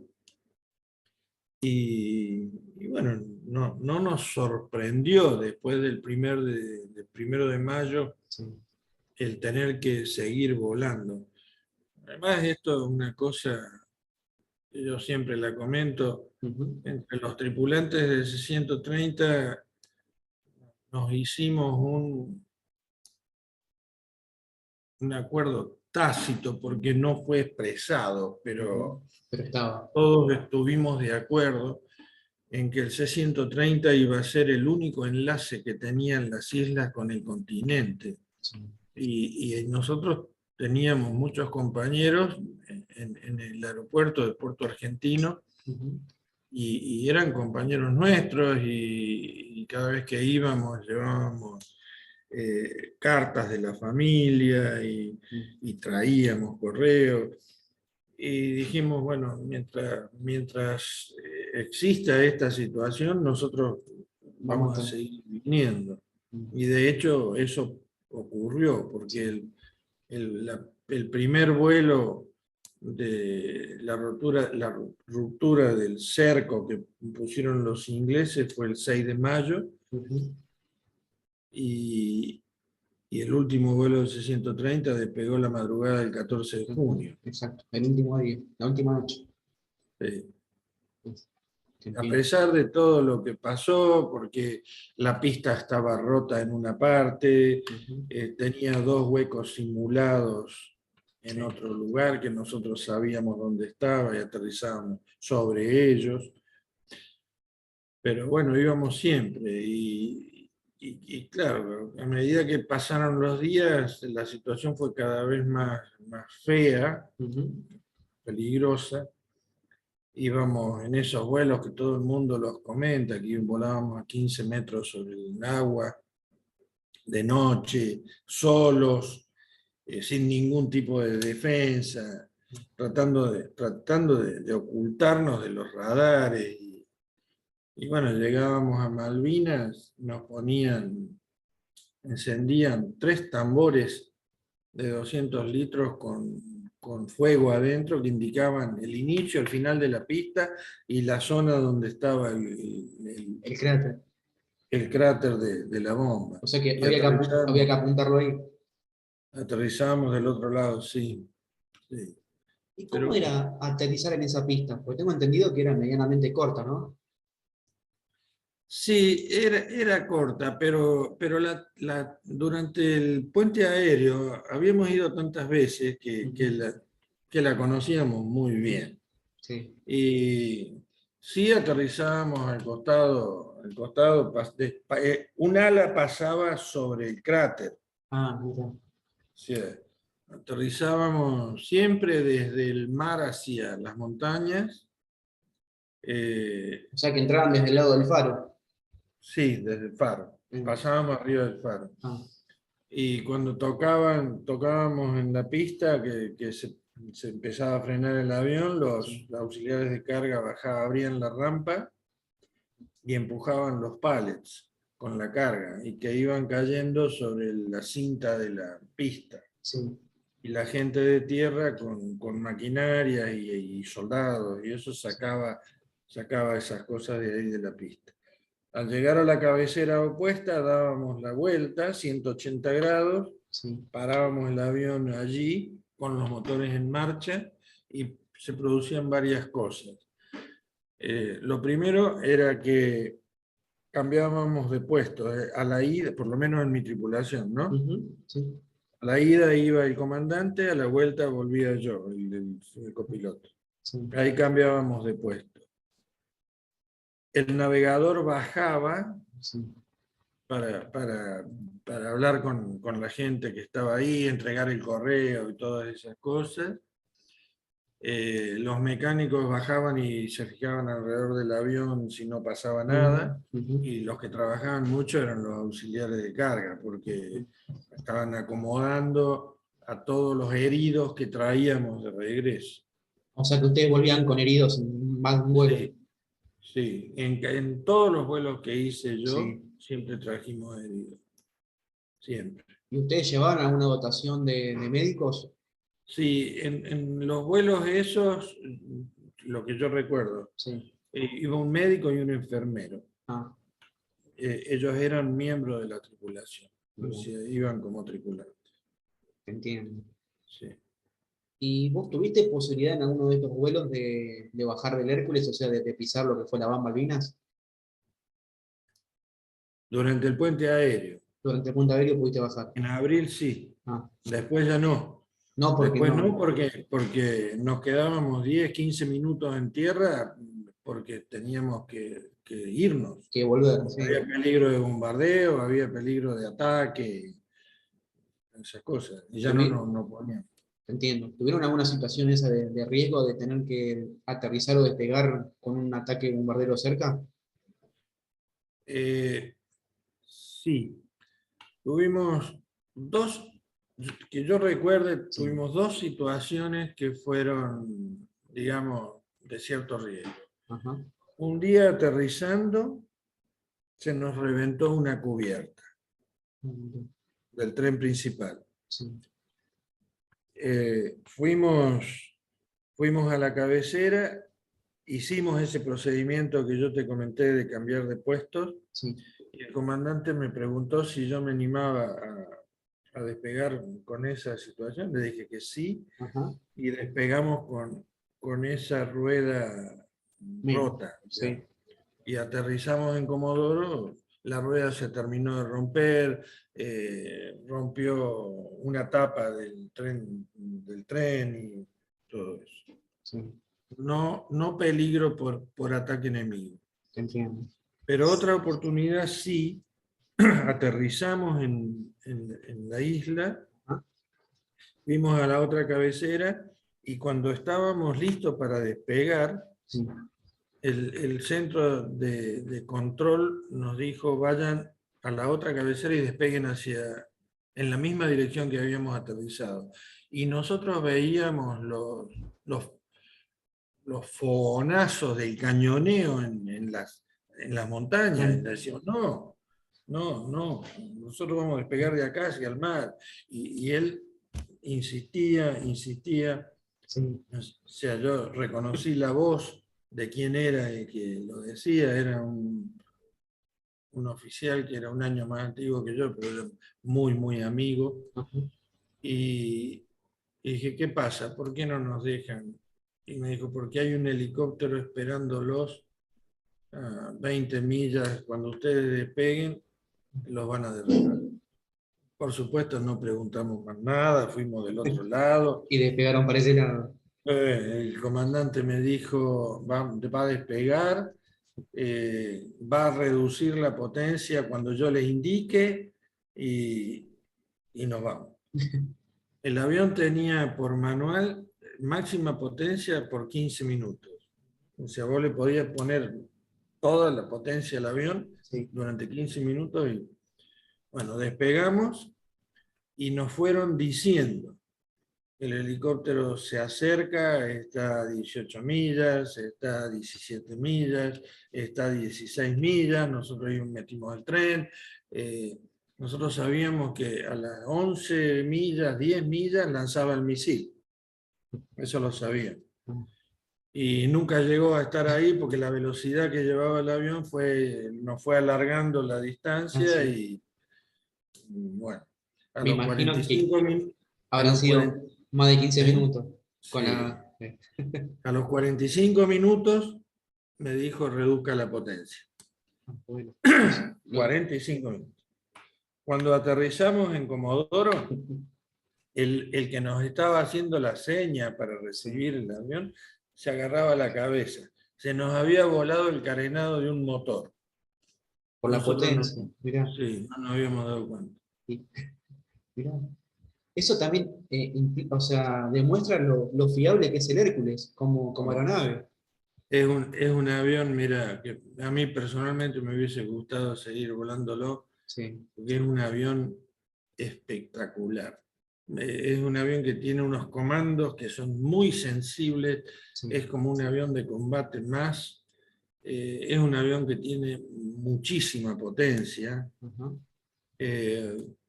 Y bueno, no nos sorprendió después del 1 de mayo Sí. el tener que seguir volando. Además, esto es una cosa que yo siempre la comento, Ujú. entre los tripulantes del C-130 nos hicimos un acuerdo tácito, porque no fue expresado, Ujú. pero Pero estaba. todos estuvimos de acuerdo en que el C-130 iba a ser el único enlace que tenían las islas con el continente. Sí. Y nosotros teníamos muchos compañeros en el aeropuerto de Puerto Argentino, Ujú. y eran compañeros nuestros, y cada vez que íbamos llevábamos cartas de la familia Mm. y traíamos correos. Y dijimos, bueno, mientras exista esta situación, nosotros Vamos a vamos a estar. seguir viniendo. Mm. Y de hecho eso ocurrió, porque el primer vuelo de la ruptura del cerco que pusieron los ingleses fue el 6 de mayo, Ujú. y, y el último vuelo del C-130 despegó la madrugada del 14 de Ujú. junio. Exacto. El último día. La última noche. Eh, En a fin. pesar de todo lo que pasó, porque la pista estaba rota en una parte, Ujú. tenía 2 huecos simulados en Sí. otro lugar que nosotros sabíamos dónde estaba y aterrizábamos sobre ellos. Pero bueno, íbamos siempre. Y claro, a medida que pasaron los días, la situación fue cada vez más fea, Ujú. peligrosa. Íbamos en esos vuelos que todo el mundo los comenta, que volábamos a 15 metros sobre el agua, de noche, solos, sin ningún tipo de defensa, tratando de ocultarnos de los radares. Y bueno, llegábamos a Malvinas, encendían 3 tambores de 200 litros con fuego adentro, que indicaban el inicio, el final de la pista y la zona donde estaba El cráter. el cráter de la bomba. O sea que Y había que apuntarlo ahí. aterrizábamos del otro lado, sí. Sí. ¿Y cómo Pero era aterrizar en esa pista? Porque tengo entendido que era medianamente corta, ¿no? sí, era corta, pero durante el puente aéreo habíamos ido tantas veces que, Ujú. que la conocíamos muy bien. Sí. Y sí aterrizábamos al costado, un ala pasaba sobre el cráter. Ah, mira. Sí, aterrizábamos siempre desde el mar hacia las montañas. eh, O sea que entraban desde el lado del faro. sí, desde el faro. Mm. Pasábamos arriba del faro. Ah, Y cuando tocábamos en la pista, que se empezaba a frenar el avión, los sí. auxiliares de carga abrían la rampa y empujaban los pallets con la carga y que iban cayendo sobre la cinta de la pista. Sí. Y la gente de tierra con maquinaria y soldados, y eso sacaba esas cosas de ahí de la pista. Al llegar a la cabecera opuesta dábamos la vuelta, 180 grados, Sí. parábamos el avión allí con los motores en marcha y se producían varias cosas. Lo primero era que cambiábamos de puesto a la ida, por lo menos en mi tripulación, ¿no? Sí. A la ida iba el comandante, a la vuelta volvía yo, el copiloto. Sí. Ahí cambiábamos de puesto. El navegador bajaba Sí. para hablar con la gente que estaba ahí, entregar el correo y todas esas cosas. Los mecánicos bajaban y se fijaban alrededor del avión si no pasaba nada, y los que trabajaban mucho eran los auxiliares de carga, porque estaban acomodando a todos los heridos que traíamos de regreso. O sea que ustedes volvían con heridos en más de un vuelo. Sí, sí. En todos los vuelos que hice yo, Sí. siempre trajimos heridos. Siempre. ¿Y ustedes llevaban alguna dotación de médicos? Sí, en los vuelos esos, lo que yo recuerdo, Sí. iba un médico y un enfermero. Ah, Ellos eran miembros de la tripulación, o bien, sea, iban como tripulantes. entiendo. Sí. ¿Y vos tuviste posibilidad en alguno de estos vuelos de bajar del Hércules, o sea, de pisar lo que fue la Van Malvinas? Durante el puente aéreo, Durante el punto aéreo pudiste bajar. en abril sí, Ah, después ya no. no, porque Después no, no. porque nos quedábamos 10, 15 minutos en tierra porque teníamos que irnos. Que volver, sí. Había peligro de bombardeo, había peligro de ataque, esas cosas. Y ya Tuvi- no poníamos. Entiendo. ¿Tuvieron alguna situación esa de riesgo de tener que aterrizar o despegar con un ataque bombardero cerca? Sí, tuvimos que yo recuerde, Sí. tuvimos dos situaciones que fueron, digamos, de cierto riesgo. Ajá. Un día aterrizando, se nos reventó una cubierta del tren principal. Sí. Fuimos a la cabecera, hicimos ese procedimiento que yo te comenté de cambiar de puestos, Sí. y el comandante me preguntó si yo me animaba a despegar con esa situación. Le dije que sí, Ajá. y despegamos con esa rueda Bien. rota, Sí. digamos. Y aterrizamos en Comodoro, la rueda se terminó de romper, rompió una tapa del tren y todo eso. Sí. No peligro por ataque enemigo. Entiendo. Pero otra oportunidad sí, aterrizamos en la isla, Ajá. fuimos a la otra cabecera y cuando estábamos listos para despegar, Sí. el centro de control nos dijo vayan a la otra cabecera y despeguen en la misma dirección que habíamos aterrizado. Y nosotros veíamos los fogonazos del cañoneo en las montañas, y decíamos, no, nosotros vamos a despegar de acá hacia el mar. Y él insistía. Sí. O sea, yo reconocí la voz de quién era el que lo decía, era un oficial que era un año más antiguo que yo, pero era muy amigo. Ajá. Y dije, ¿qué pasa? ¿Por qué no nos dejan? Y me dijo, porque hay un helicóptero esperándolos a 20 millas. Cuando ustedes despeguen, los van a derribar. Por supuesto, no preguntamos más nada, fuimos del otro lado. Y despegaron para ese lado. El comandante me dijo, va a despegar, va a reducir la potencia cuando yo les indique y nos vamos. El avión tenía por manual máxima potencia por 15 minutos. O sea, vos le podías poner toda la potencia al avión Sí. durante 15 minutos y, bueno, despegamos y nos fueron diciendo El helicóptero se acerca, está a 18 millas, está a 17 millas, está a 16 millas, nosotros ahí metimos el tren. Nosotros sabíamos que a las 11 millas, 10 millas lanzaba el misil. Eso lo sabíamos. Y nunca llegó a estar ahí porque la velocidad que llevaba el avión nos fue alargando la distancia y bueno, a Me los imagino que 45 minutos, a habrán los sido 40, más de 15 ¿eh? minutos con Sí. la... A los 45 minutos me dijo reduzca la potencia. Bueno, 45 minutos. Cuando aterrizamos en Comodoro, el que nos estaba haciendo la seña para recibir el avión se agarraba la cabeza. Se nos había volado el carenado de un motor. por la Nosotros no, potencia, mirá. sí, no nos habíamos dado cuenta. Y- mirá. Eso también o sea, demuestra lo fiable que es el Hércules como Oh, sí. aeronave. Es un avión, mira, que a mí personalmente me hubiese gustado seguir volándolo, Sí, porque es un avión espectacular. Es un avión que tiene unos comandos que son muy sensibles, sí. es como un avión de combate más, es un avión que tiene muchísima potencia. Ajá.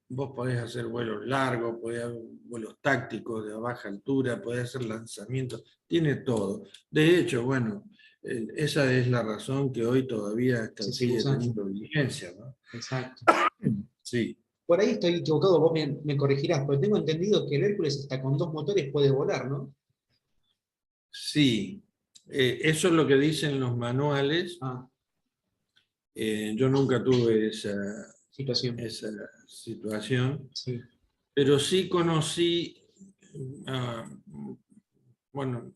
Vos podés hacer vuelos largos, podés hacer vuelos tácticos de baja altura, podés hacer lanzamientos, tiene todo. De hecho, bueno, esa es la razón que hoy todavía Se sigue sigue usando. teniendo vigencia, ¿no? Exacto. Sí, Por ahí estoy equivocado, vos me corregirás, pero tengo entendido que el Hércules hasta con dos motores puede volar, ¿no? sí. Eso es lo que dicen los manuales. Ah, Yo nunca tuve situación. esa situación, Sí. pero sí conocí, ah, bueno,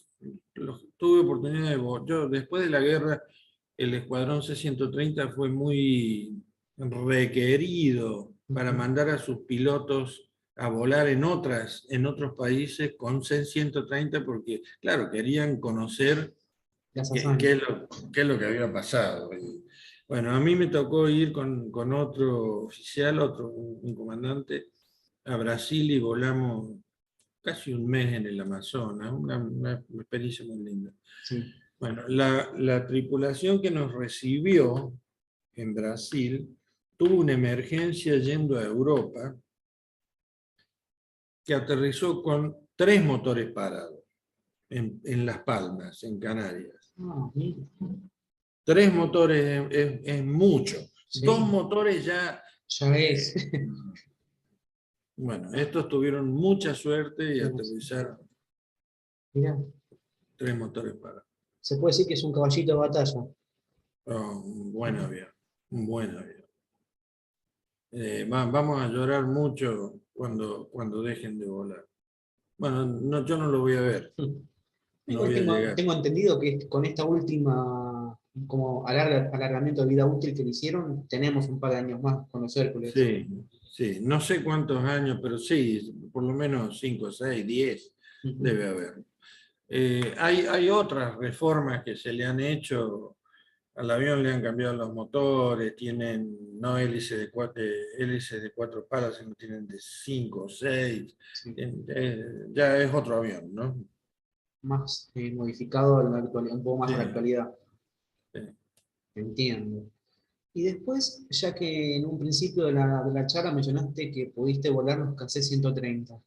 tuve oportunidad de volar. Yo, después de la guerra, el Escuadrón C-130 fue muy requerido para Ujú. mandar a sus pilotos a volar en otros países con C-130 porque, claro, querían conocer Las qué, hazañas. qué es lo que había pasado. Y, bueno, a mí me tocó ir con otro oficial, un comandante, a Brasil y volamos casi un mes en el Amazonas, una experiencia muy linda. Sí. Bueno, la tripulación que nos recibió en Brasil tuvo una emergencia yendo a Europa que aterrizó con 3 motores parados en Las Palmas, en Canarias. Ah, mira. 3 motores es mucho. 2 Sí, motores ya, ya es. bueno, estos tuvieron mucha suerte y Bueno, aterrizaron mirá, 3 motores parados. se puede decir que es un caballito de batalla. Oh, un buen avión, un buen avión. Vamos a llorar mucho cuando dejen de volar. Bueno, no, yo no lo voy a ver, no Igual voy a llegar. tengo entendido que con esta última como alargamiento de vida útil que le hicieron, tenemos un par de años más con los Hércules. Sí, sí, no sé cuántos años, pero sí, por lo menos 5, 6, 10 Ujú. debe haber. Hay otras reformas que se le han hecho. Al avión le han cambiado los motores, tienen no hélices de 4 palas, sino tienen de 5 o 6. Sí. Ya es otro avión, ¿no? Más modificado en la actualidad, un poco más a la Sí, actualidad. sí. Entiendo. Y después, ya que en un principio de la charla mencionaste que pudiste volar los KC-130,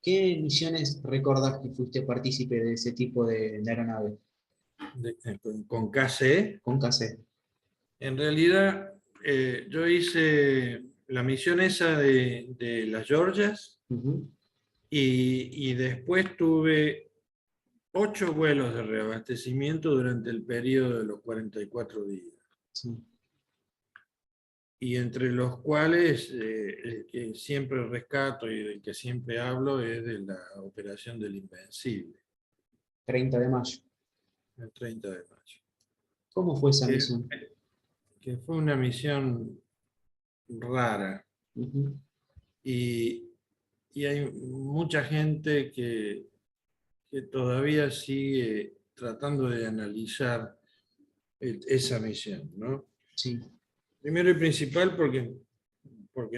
¿qué misiones recordás que fuiste partícipe de ese tipo de aeronave Con KC. con KC? En realidad, yo hice la misión esa de las Georgias Ujú. y después tuve 8 vuelos de reabastecimiento durante el periodo de los 44 días. Sí. Y entre los cuales el que siempre rescato y del que siempre hablo es de la operación del Invencible, 30 de mayo. el 30 de mayo. ¿Cómo fue esa Que, misión? que fue una misión rara Ujú. y, y hay mucha gente que todavía sigue tratando de analizar esa misión, ¿no? Sí. Primero y principal porque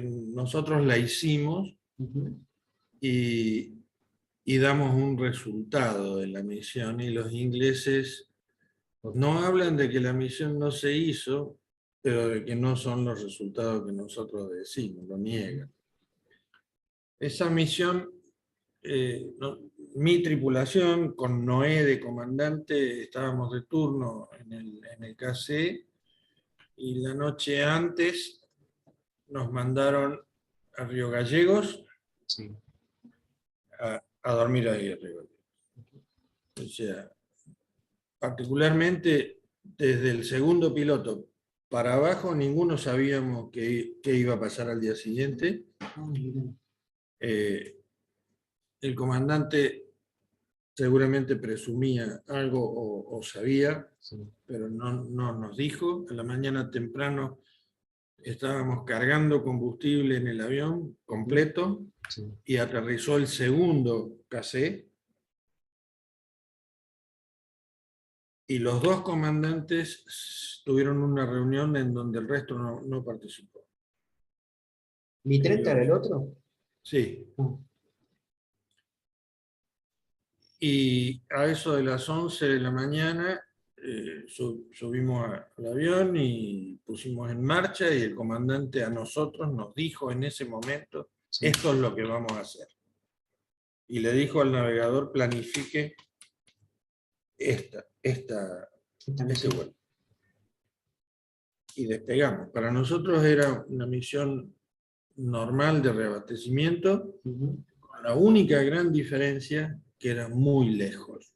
nosotros la hicimos Ujú. y, y damos un resultado de la misión, y los ingleses no hablan de que la misión no se hizo, pero de que no son los resultados que nosotros decimos, lo niegan. Esa misión, mi tripulación, con Noé de comandante, estábamos de turno en el KC, y la noche antes nos mandaron a Río Gallegos, Sí. a dormir ahí a Río Gallegos. O sea, particularmente desde el segundo piloto para abajo, ninguno sabíamos qué iba a pasar al día siguiente. El comandante seguramente presumía algo o sabía, Sí. pero no nos dijo. A la mañana temprano estábamos cargando combustible en el avión completo, Sí. y aterrizó el segundo KC, y los dos comandantes tuvieron una reunión en donde el resto no participó. ¿Mi 30 era el Ellos, otro? sí. Ah, Y a eso de las 11 de la mañana subimos al avión y pusimos en marcha, y el comandante a nosotros nos dijo en ese momento: sí. esto es lo que vamos a hacer. Y le dijo al navegador: planifique este misión. vuelo. Y despegamos. Para nosotros era una misión normal de reabastecimiento, con la única gran diferencia que era muy lejos,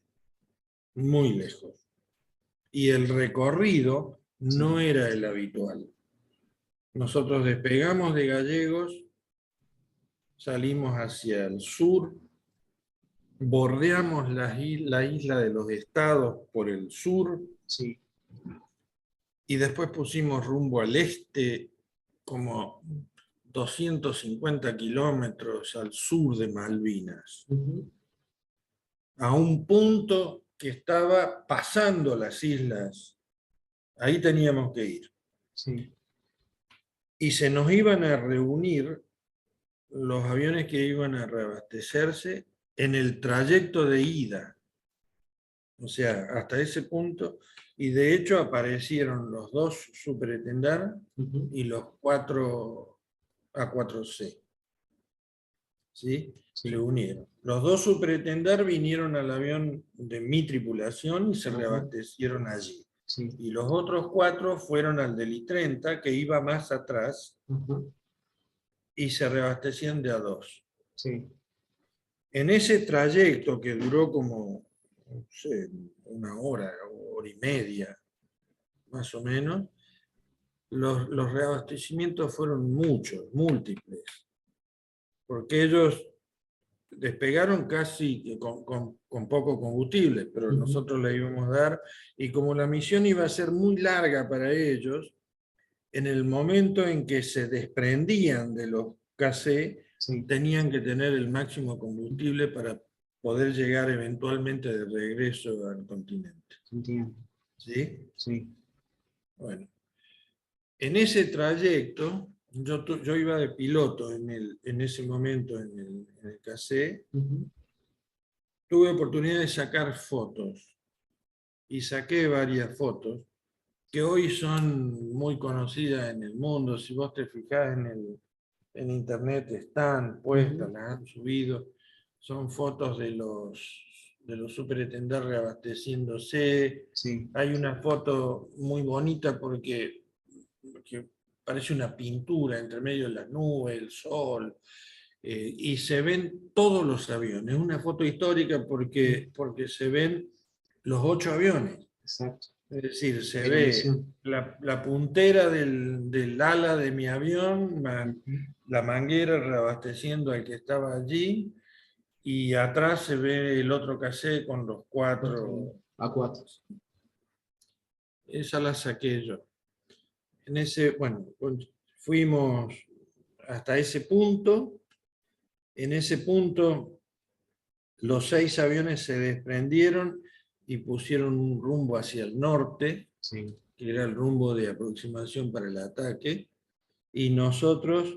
muy lejos. Y el recorrido no era el habitual. Nosotros despegamos de Gallegos, salimos hacia el sur, bordeamos la isla de los Estados por el sur, Sí. y después pusimos rumbo al este, como 250 kilómetros al sur de Malvinas, a un punto que estaba pasando las islas. Ahí teníamos que ir. Sí. Y se nos iban a reunir los aviones que iban a reabastecerse en el trayecto de ida. O sea, hasta ese punto. Y de hecho aparecieron los dos Superintendent y los 4 A4C. ¿Sí? Sí. Se unieron. Los dos Superintendent vinieron al avión de mi tripulación y se reabastecieron allí. Sí. Y los otros 4 fueron al del I-30, que iba más atrás, y se reabastecían de a 2. Sí. En ese trayecto, que duró como, no sé, una hora y media, más o menos, los reabastecimientos fueron muchos, múltiples, porque ellos despegaron casi con poco combustible, pero nosotros le íbamos a dar, y como la misión iba a ser muy larga para ellos, en el momento en que se desprendían de los KC, Sí. tenían que tener el máximo combustible para poder llegar eventualmente de regreso al continente. Entiendo. ¿Sí? Sí. Bueno, en ese trayecto, yo iba de piloto en ese momento en el KC, tuve oportunidad de sacar fotos, y saqué varias fotos que hoy son muy conocidas en el mundo. Si vos te fijás en internet, están puestas, las han subido. Son fotos de los superintendentes reabasteciéndose. Sí. Hay una foto muy bonita porque parece una pintura entre medio de las nubes, el sol, y se ven todos los aviones. Es una foto histórica porque se ven los 8 aviones. Exacto. Es decir, se De la ve misión. la puntera del ala de mi avión, la manguera reabasteciendo al que estaba allí, y atrás se ve el otro KC con los 4. A4. Esa la saqué yo. Bueno, fuimos hasta ese punto. En ese punto, los 6 aviones se desprendieron y pusieron un rumbo hacia el norte, Sí. que era el rumbo de aproximación para el ataque, y nosotros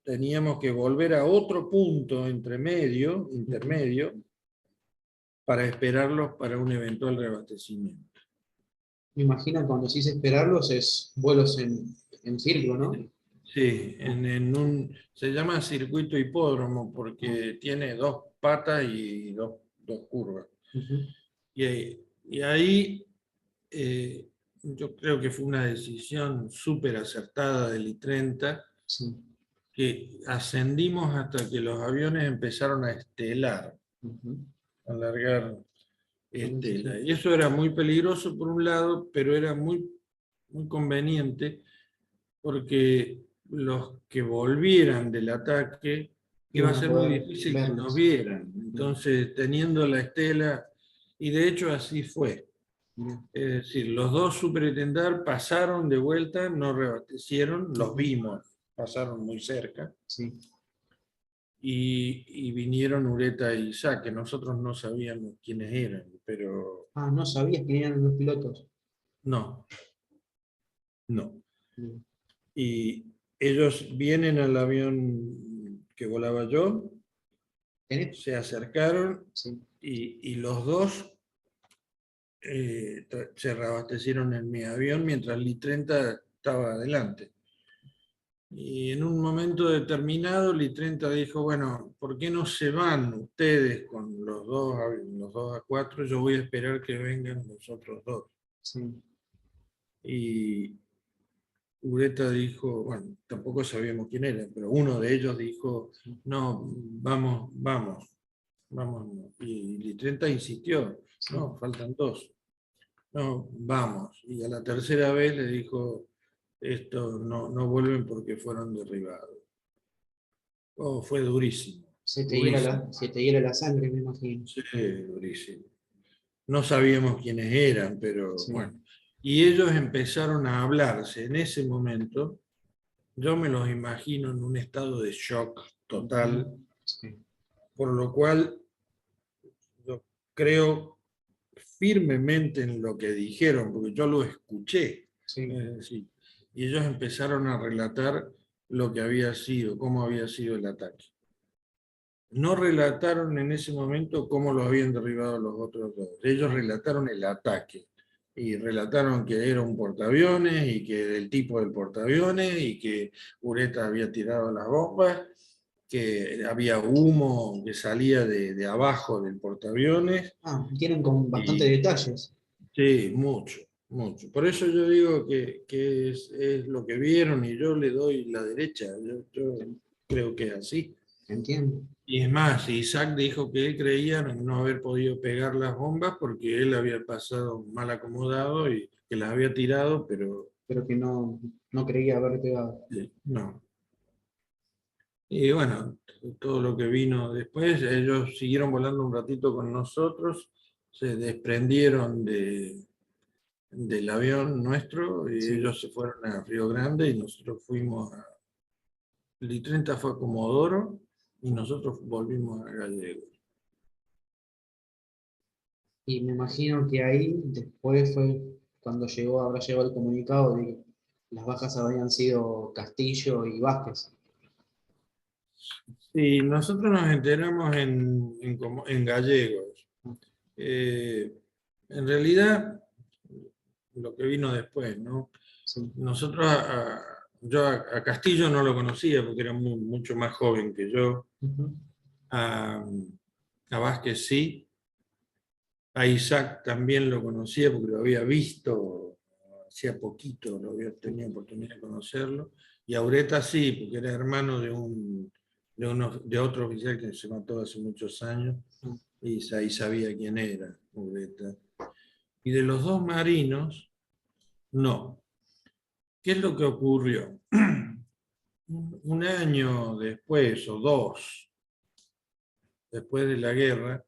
teníamos que volver a otro punto intermedio, para esperarlos para un eventual reabastecimiento. Me imagino cuando decís esperarlos es vuelos en círculo, ¿no? Sí, se llama circuito hipódromo porque tiene dos patas y dos curvas. Ujú. Y ahí yo creo que fue una decisión súper acertada del I-30, Sí. que ascendimos hasta que los aviones empezaron a estelar, Ujú. a largar Sí, estela. sí. Y eso era muy peligroso por un lado, pero era muy, muy conveniente porque los que volvieran del ataque iba a Iban a ser muy poder difícil que nos verlos. vieran. Entonces, teniendo la estela, y de hecho así fue. Mirá. Es decir, los dos superintendar pasaron de vuelta, no reabastecieron, los Ujú. vimos, pasaron muy cerca, Sí. y vinieron Ureta y Isaac, que nosotros no sabíamos quiénes eran, pero Ah, no sabías quién eran los pilotos. no, no. Mirá. Y ellos vienen al avión que volaba yo, ¿Tenés? se acercaron Sí. y los dos se reabastecieron en mi avión mientras el I-30 estaba adelante. Y en un momento determinado, el I-30 dijo, bueno, ¿por qué no se van ustedes con los dos A4? Yo voy a esperar que vengan los otros dos. Sí. Y Ureta dijo, bueno, tampoco sabíamos quién era, pero uno de ellos dijo, Sí. no, vamos. Y el I-30 insistió, Sí. no, faltan dos. No, vamos. Y a la tercera vez le dijo, esto no vuelven porque fueron derribados. Oh, fue durísimo, durísimo, Se te hiela la sangre, me imagino. sí, durísimo. No sabíamos quiénes eran, pero Sí. bueno. Y ellos empezaron a hablarse en ese momento. Yo me los imagino en un estado de shock total, Ujú. Sí. por lo cual yo creo firmemente en lo que dijeron, porque yo lo escuché. Sí. Es decir, y ellos empezaron a relatar lo que había sido, cómo había sido el ataque. No relataron en ese momento cómo lo habían derribado los otros dos. Ellos Ah, relataron el ataque. Y relataron que era un portaaviones y que el tipo del portaaviones y que Ureta había tirado las bombas, que había humo que salía de abajo del portaaviones. tienen con bastante Y detalles. sí, mucho, mucho. Por eso yo digo que es lo que vieron y yo le doy la derecha. Yo creo que es así. Entiendo. Y es más, Isaac dijo que él creía no haber podido pegar las bombas porque él había pasado mal acomodado y que las había tirado, pero Pero que no creía haber pegado. no. Y bueno, todo lo que vino después, ellos siguieron volando un ratito con nosotros, se desprendieron del avión nuestro y Sí. ellos se fueron a Río Grande y nosotros fuimos a... El I-30 fue a Comodoro y nosotros volvimos a Gallegos. Y me imagino que ahí después fue cuando habrá llegado el comunicado de que las bajas habían sido Castillo y Vázquez. Sí, nosotros nos enteramos en Gallegos. Eh, en realidad, lo que vino después, ¿no? Sí. Nosotros, yo a Castillo no lo conocía porque era mucho más joven que yo. Ujú. A, a Vázquez sí. A Isaac también lo conocía porque lo había visto hacía poquito, lo había tenido oportunidad de conocerlo. Y a Ureta sí, porque era hermano de otro oficial que se mató hace muchos años. Y ahí sabía quién era Ureta. Y de los dos marinos, no. ¿Qué es lo que ocurrió? Un año después, o dos, después de la guerra,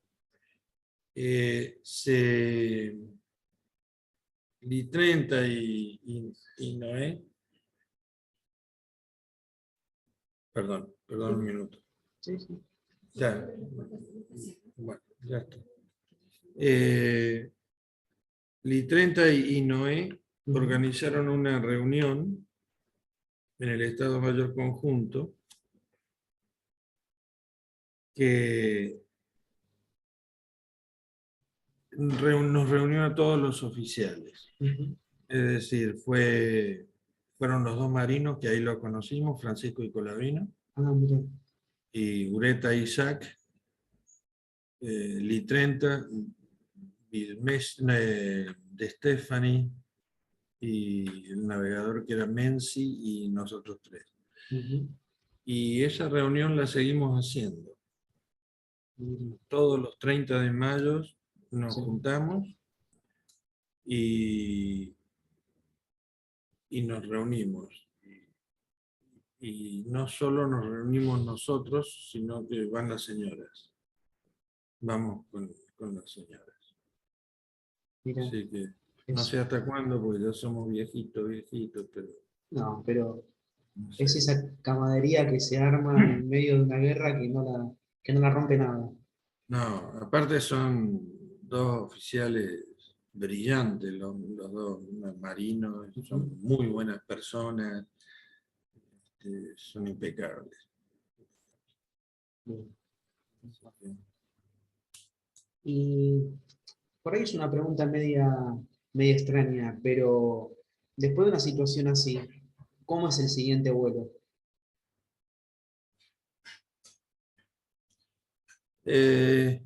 Li-30 y Noé, perdón un minuto. Sí, sí. Ya, bueno, ya está. Eh, Li-30 y Noé Ujú. organizaron una reunión en el Estado Mayor Conjunto que nos reunió a todos los oficiales. Ujú. Es decir, fueron los dos marinos que ahí lo conocimos, Francisco y Colavino, Ah, mira. y Ureta Isaac, Lee Trenta, de Stephanie, y el navegador que era Menzi, y nosotros tres. Ujú. Y esa reunión la seguimos haciendo. Mira. Todos los 30 de mayo nos Sí. juntamos y, y nos reunimos. Y no solo nos reunimos nosotros, sino que van las señoras. Vamos con las señoras. Mira. Así que no Es, sé hasta cuándo, porque ya somos viejitos, pero no, pero no es sé. esa camaradería que se arma en medio de una guerra que no la rompe nada. No, aparte son dos oficiales brillantes, los dos marinos, Ujú. son muy buenas personas, son impecables. Bien. Así que, Y por ahí es una pregunta media extraña, pero después de una situación así, ¿cómo es el siguiente vuelo? eh,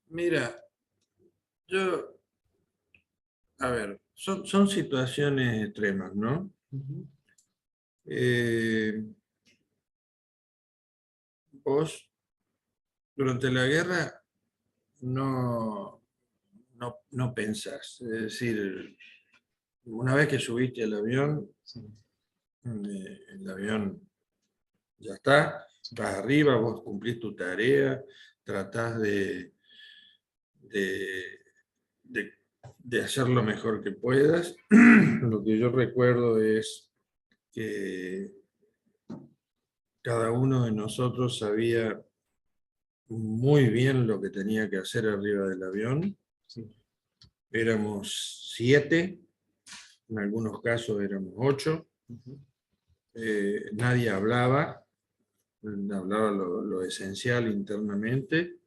mira, yo, a ver, son situaciones extremas, ¿no? Ujú. Eh, vos, durante la guerra, no, no pensás. Es decir, una vez que subiste al avión, Sí, el avión ya está, sí. vas arriba, vos cumplís tu tarea, tratás de, de- de hacer lo mejor que puedas. Lo que yo recuerdo es que cada uno de nosotros sabía muy bien lo que tenía que hacer arriba del avión. Sí. Éramos 7, en algunos casos éramos 8. Ujú. Nadie hablaba, hablaba lo esencial internamente,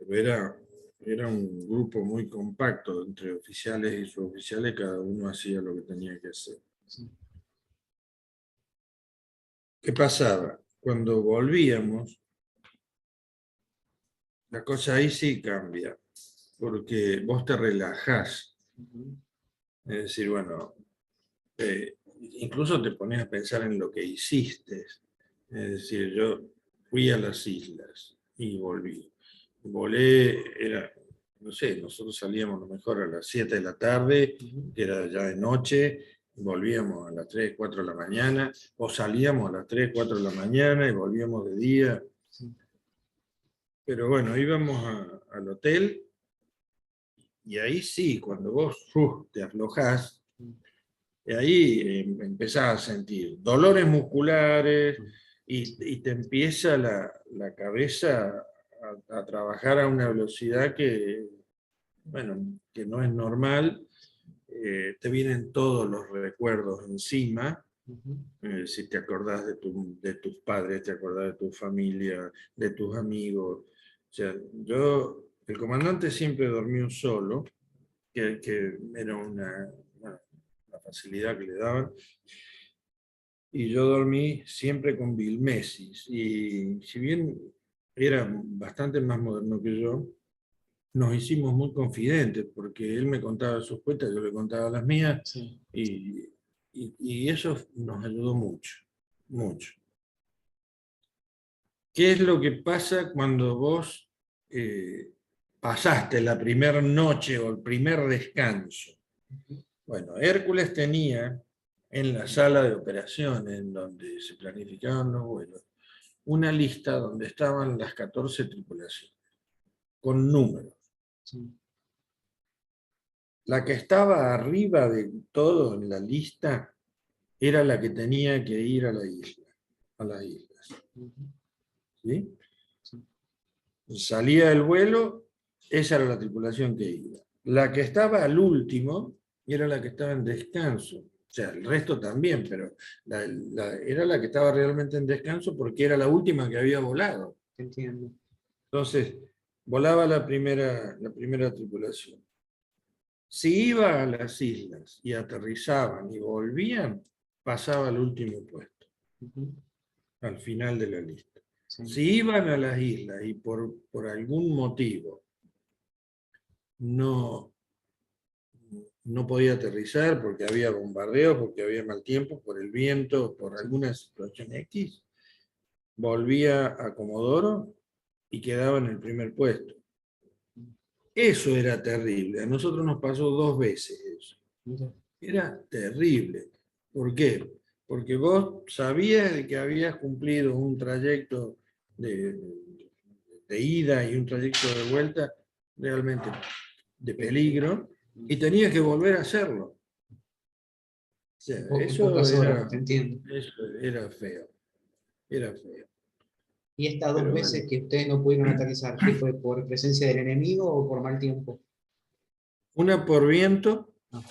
pero era un grupo muy compacto entre oficiales y suboficiales, cada uno hacía lo que tenía que hacer. Sí. ¿Qué pasaba? Cuando volvíamos, la cosa ahí sí cambia, porque vos te relajás. Ujú. Es decir, bueno, incluso te pones a pensar en lo que hiciste. Es decir, yo fui a las islas y volví. Volé, no sé, nosotros salíamos a lo mejor a las 7 de la tarde, Ujú. que era ya de noche, volvíamos a las 3 4 de la mañana, o salíamos a las 3 4 de la mañana y volvíamos de día. Sí. Pero bueno, íbamos al hotel y ahí sí, cuando vos te aflojás, Sí. y ahí empezás a sentir dolores musculares y te empieza la cabeza a trabajar a una velocidad que, bueno, que no es normal. Te vienen todos los recuerdos encima. Ujú. Si te acordás de tus padres, te acordás de tu familia, de tus amigos. O sea, el comandante siempre dormió solo, que era bueno, una facilidad que le daban, y yo dormí siempre con Bill Messi. Y si bien era bastante más moderno que yo, nos hicimos muy confidentes, porque él me contaba sus cuentas, yo le contaba las mías, Sí. y, y eso nos ayudó mucho, mucho. ¿Qué es lo que pasa cuando vos pasaste la primera noche o el primer descanso? Ujú. Bueno, Hércules tenía en la sala de operaciones, en donde se planificaban los vuelos, una lista donde estaban las 14 tripulaciones, con números. Sí. La que estaba arriba de todo en la lista era la que tenía que ir a la isla, a las islas. Ujú. ¿Sí? Sí. Salía del vuelo, esa era la tripulación que iba. La que estaba al último era la que estaba en descanso. sea, el resto también, pero era la que estaba realmente en descanso porque era la última que había volado. Entiendo. Entonces, volaba la primera tripulación. Si iba a las islas y aterrizaban y volvían, pasaba al último puesto, Ujú. al final de la lista. Sí. Si iban a las islas y por algún motivo no, no podía aterrizar porque había bombardeo, porque había mal tiempo, por el viento, por alguna situación X, volvía a Comodoro y quedaba en el primer puesto. Eso era terrible. A nosotros nos pasó 2 veces eso. Mira. Era terrible. ¿Por qué? Porque vos sabías de que habías cumplido un trayecto de ida y un trayecto de vuelta realmente de peligro y tenías que volver a hacerlo. O sea, En pocas horas, te entiendo. eso era feo. Era feo. ¿Y estas 2 Pero veces bueno, que ustedes no pudieron aterrizar, qué fue por presencia del enemigo o por mal tiempo? una por viento Ah,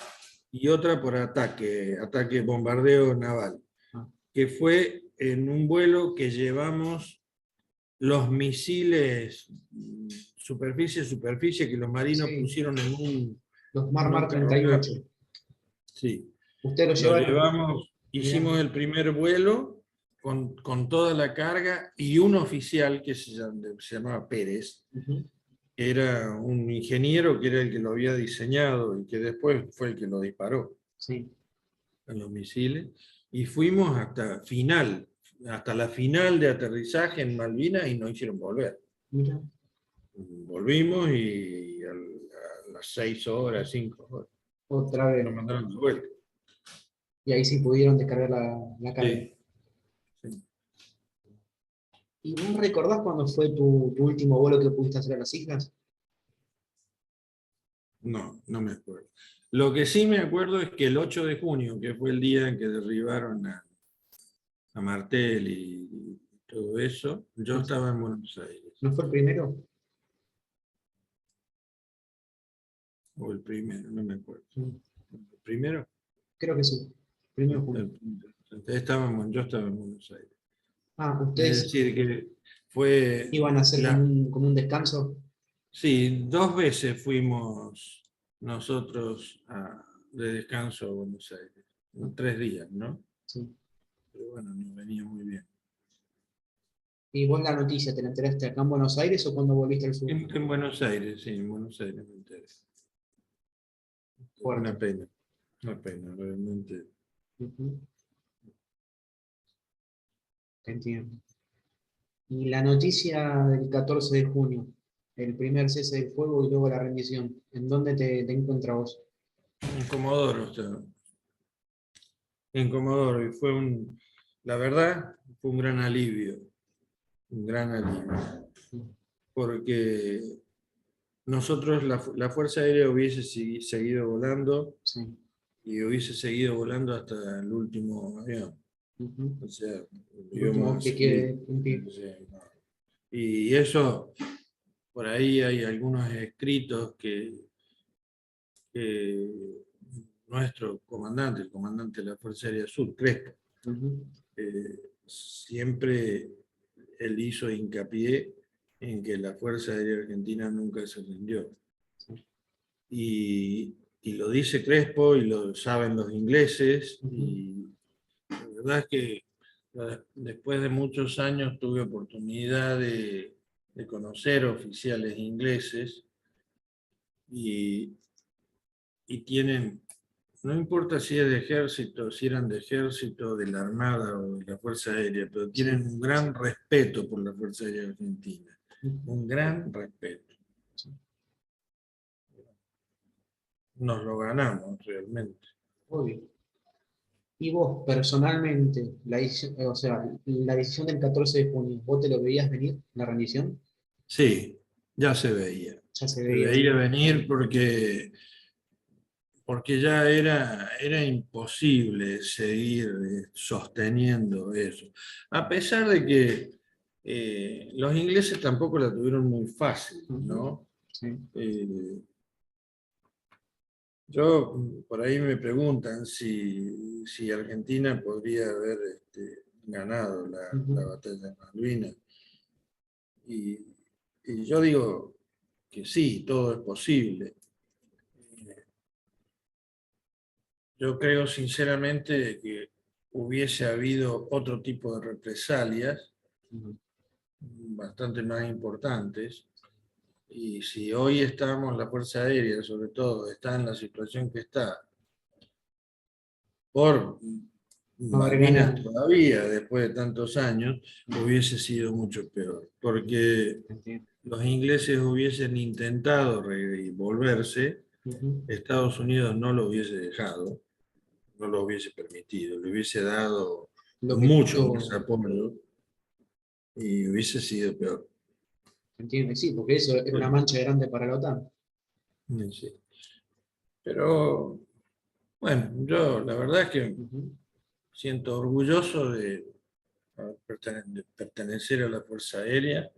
y otra por ataque bombardeo naval, ah, que fue en un vuelo que llevamos los misiles superficie que los marinos sí, pusieron en los Mar 38. sí, ¿Ustedes lo lo llevaron? llevamos, Mirá. hicimos el primer vuelo con toda la carga y un oficial que se llamaba Pérez, Ujú. era un ingeniero que era el que lo había diseñado y que después fue el que lo disparó Sí, en los misiles, y fuimos hasta la final de aterrizaje en Malvinas y nos hicieron volver. mira. Volvimos y a las 6 horas, 5 horas, Otra vez. nos mandaron de vuelta. Y ahí sí pudieron descargar la carga. Sí, sí. ¿Y vos recordás cuándo fue tu último vuelo que pudiste hacer a las islas? No, no me acuerdo. Lo que sí me acuerdo es que el 8 de junio, que fue el día en que derribaron a Martel y todo eso, yo ¿No, estaba en Buenos Aires. no fue el primero? O el primero, no me acuerdo. Mm, ¿El primero? creo que sí. Primero de junio. Yo estaba en Buenos Aires. Ah, Es ustedes decir, que fue iban a hacer como un descanso. sí, 2 veces fuimos nosotros de descanso a Buenos Aires, Ah, en 3 días, ¿no? sí. Pero bueno, nos venía muy bien. ¿Y vos la noticia te la enteraste acá en Buenos Aires o cuando volviste al sur? En Buenos Aires, sí, en Buenos Aires me enteré. Fuerte. Una pena, realmente. Ujú. Te entiendo. Y la noticia del 14 de junio, el primer cese del fuego y luego la rendición, ¿en dónde te encuentras vos? En Comodoro, en Comodoro, y la verdad, fue un gran alivio, porque nosotros, la Fuerza Aérea hubiese seguido volando Sí. y hubiese seguido volando hasta el último avión. Ujú. O sea, El último íbamos a que seguir. quede en pie. O sea, no. Y eso, por ahí hay algunos escritos que nuestro comandante, el comandante de la Fuerza Aérea Sur, Crespo, Ujú. siempre él hizo hincapié en que la Fuerza Aérea Argentina nunca se rindió. Y lo dice Crespo y lo saben los ingleses, Ujú. y la verdad es que después de muchos años tuve oportunidad de conocer oficiales ingleses y, y tienen, no importa si es de ejército, si eran de ejército, de la Armada o de la Fuerza Aérea, pero tienen Sí. un gran respeto por la Fuerza Aérea Argentina, Ujú. un gran respeto. Sí. Nos lo ganamos realmente. Obvio. Y vos, personalmente, o sea, la decisión del 14 de junio, ¿vos te lo veías venir, la rendición? Sí, ya se veía. Ya se Se veía. veía venir porque ya era imposible seguir sosteniendo eso. A pesar de que los ingleses tampoco la tuvieron muy fácil, Ujú. ¿no? Sí. Eh, Por ahí me preguntan si Argentina podría haber ganado la Ujú. batalla de Malvinas. Y, y yo digo que sí, todo es posible. Yo creo sinceramente que hubiese habido otro tipo de represalias Ujú. bastante más importantes. Y si hoy estamos, la Fuerza Aérea sobre todo, está en la situación que está, por No haber Malvinas ganado. todavía, después de tantos años, hubiese sido mucho peor. Porque Entiendo. los ingleses hubiesen intentado volverse, Ujú. Estados Unidos no lo hubiese dejado, no lo hubiese permitido, le hubiese dado Lo que mucho más quiso, apoyo y hubiese sido peor. entiendo, sí, porque eso era una Sí, mancha grande para la OTAN. sí. Pero bueno, yo la verdad es que Ujú. siento orgulloso de pertenecer a la Fuerza Aérea,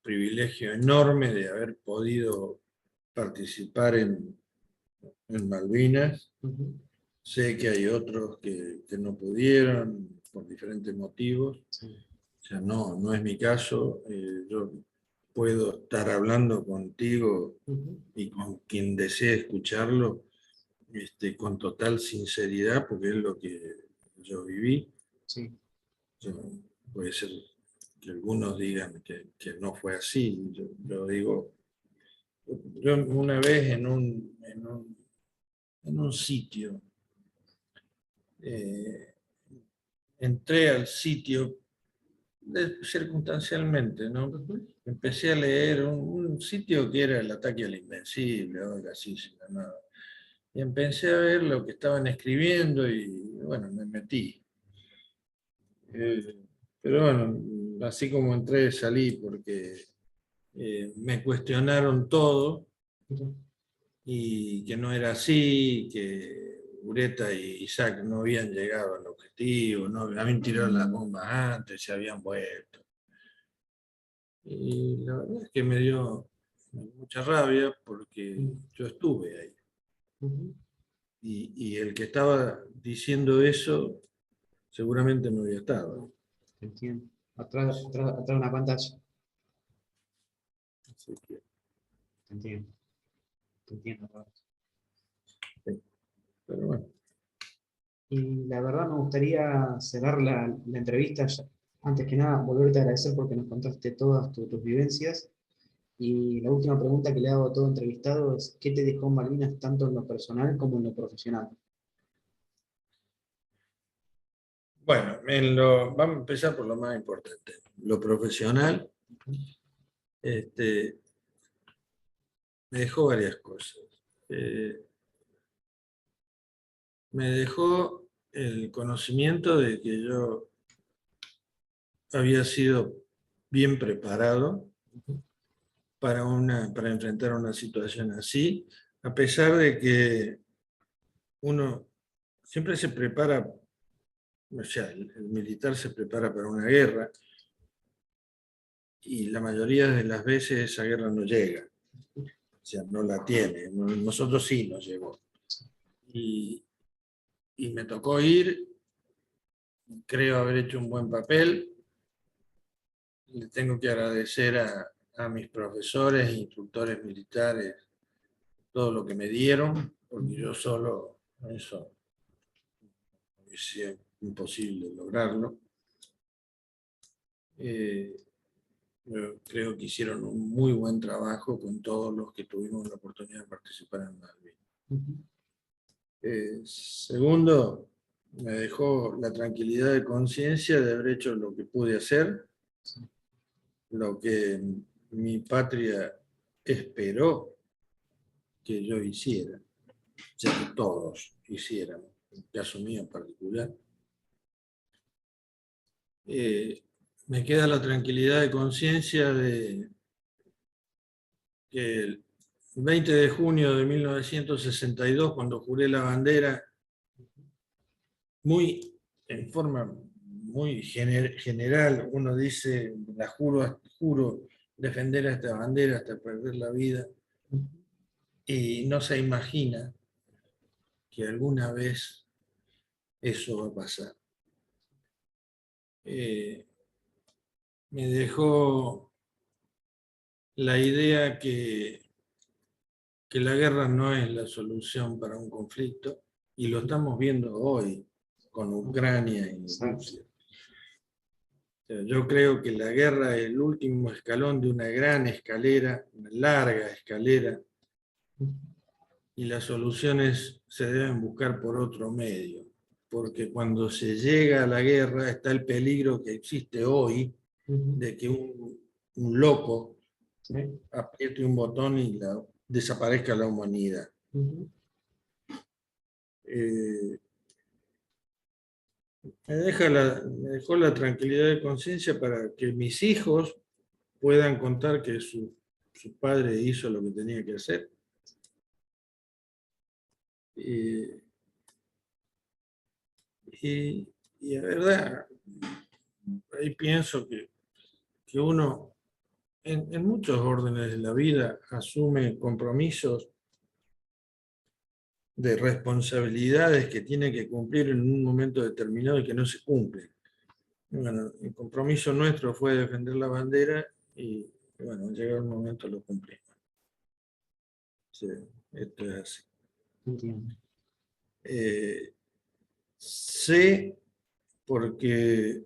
privilegio enorme de haber podido participar en Malvinas. Ujú. Sé que hay otros que no pudieron por diferentes motivos. Sí. O sea, no es mi caso. Yo puedo estar hablando contigo Ujú. y con quien desee escucharlo con total sinceridad, porque es lo que yo viví. Sí. Yo- Puede ser que algunos digan que no fue así. Yo digo, yo una vez en un sitio, eh, entré al sitio circunstancialmente, ¿no? Ujú. Empecé a leer un sitio que era el ataque al Invencible, o algo así se llamaba. Y empecé a ver lo que estaban escribiendo y bueno, me metí. Eh, pero bueno, así como entré, salí porque me cuestionaron todo Ujú. y que no era así, que Ureta y Isaac no habían llegado al objetivo, no habían tirado las bombas antes, se habían vuelto. Y la verdad es que me dio mucha rabia porque yo estuve ahí. Ujú. Y el que estaba diciendo eso seguramente no había estado. Entiendo. Atrás de una pantalla. Así que, Entiendo. Entiendo, Roberto. sí. Pero bueno, Y la verdad me gustaría cerrar la entrevista. Antes que nada, volverte a agradecer porque nos contaste todas tus vivencias. Y la última pregunta que le hago a todo entrevistado es, ¿qué te dejó Malvinas tanto en lo personal como en lo profesional? bueno, vamos a empezar por lo más importante. Lo profesional, este, me dejó varias cosas. Eh, Me dejó el conocimiento de que yo había sido bien preparado para enfrentar una situación así, a pesar de que uno siempre se prepara, o sea, el militar se prepara para una guerra y la mayoría de las veces esa guerra no llega, o sea, no la tiene. Nosotros sí nos llegó. Y, y me tocó ir, creo haber hecho un buen papel. Le tengo que agradecer a mis profesores e instructores militares todo lo que me dieron, porque yo solo eso hubiese imposible lograrlo. Eh, yo creo que hicieron un muy buen trabajo con todos los que tuvimos la oportunidad de participar en Malvinas. Ujú. Segundo, me dejó la tranquilidad de conciencia de haber hecho lo que pude hacer, lo que mi patria esperó que yo hiciera, o sea, que todos hiciéramos, en el caso mío en particular. Me queda la tranquilidad de conciencia de que el 20 de junio de 1962, cuando juré la bandera, muy en forma muy general, uno dice, juro defender a esta bandera hasta perder la vida. y no se imagina que alguna vez eso va a pasar. Me dejó la idea que la guerra no es la solución para un conflicto, y lo estamos viendo hoy con Ucrania y Rusia. O sea, yo creo que la guerra es el último escalón de una gran escalera, una larga escalera, y las soluciones se deben buscar por otro medio, porque cuando se llega a la guerra está el peligro que existe hoy de que un loco apriete un botón y desaparezca la humanidad. Me dejó la tranquilidad de conciencia para que mis hijos puedan contar que su padre hizo lo que tenía que hacer. Y la verdad, ahí pienso que uno en muchos órdenes de la vida asume compromisos de responsabilidades que tiene que cumplir en un momento determinado y que no se cumplen. Bueno, el compromiso nuestro fue defender la bandera y bueno, llegado el momento lo cumplimos. Sí, esto es así. Entiendo. Sé, porque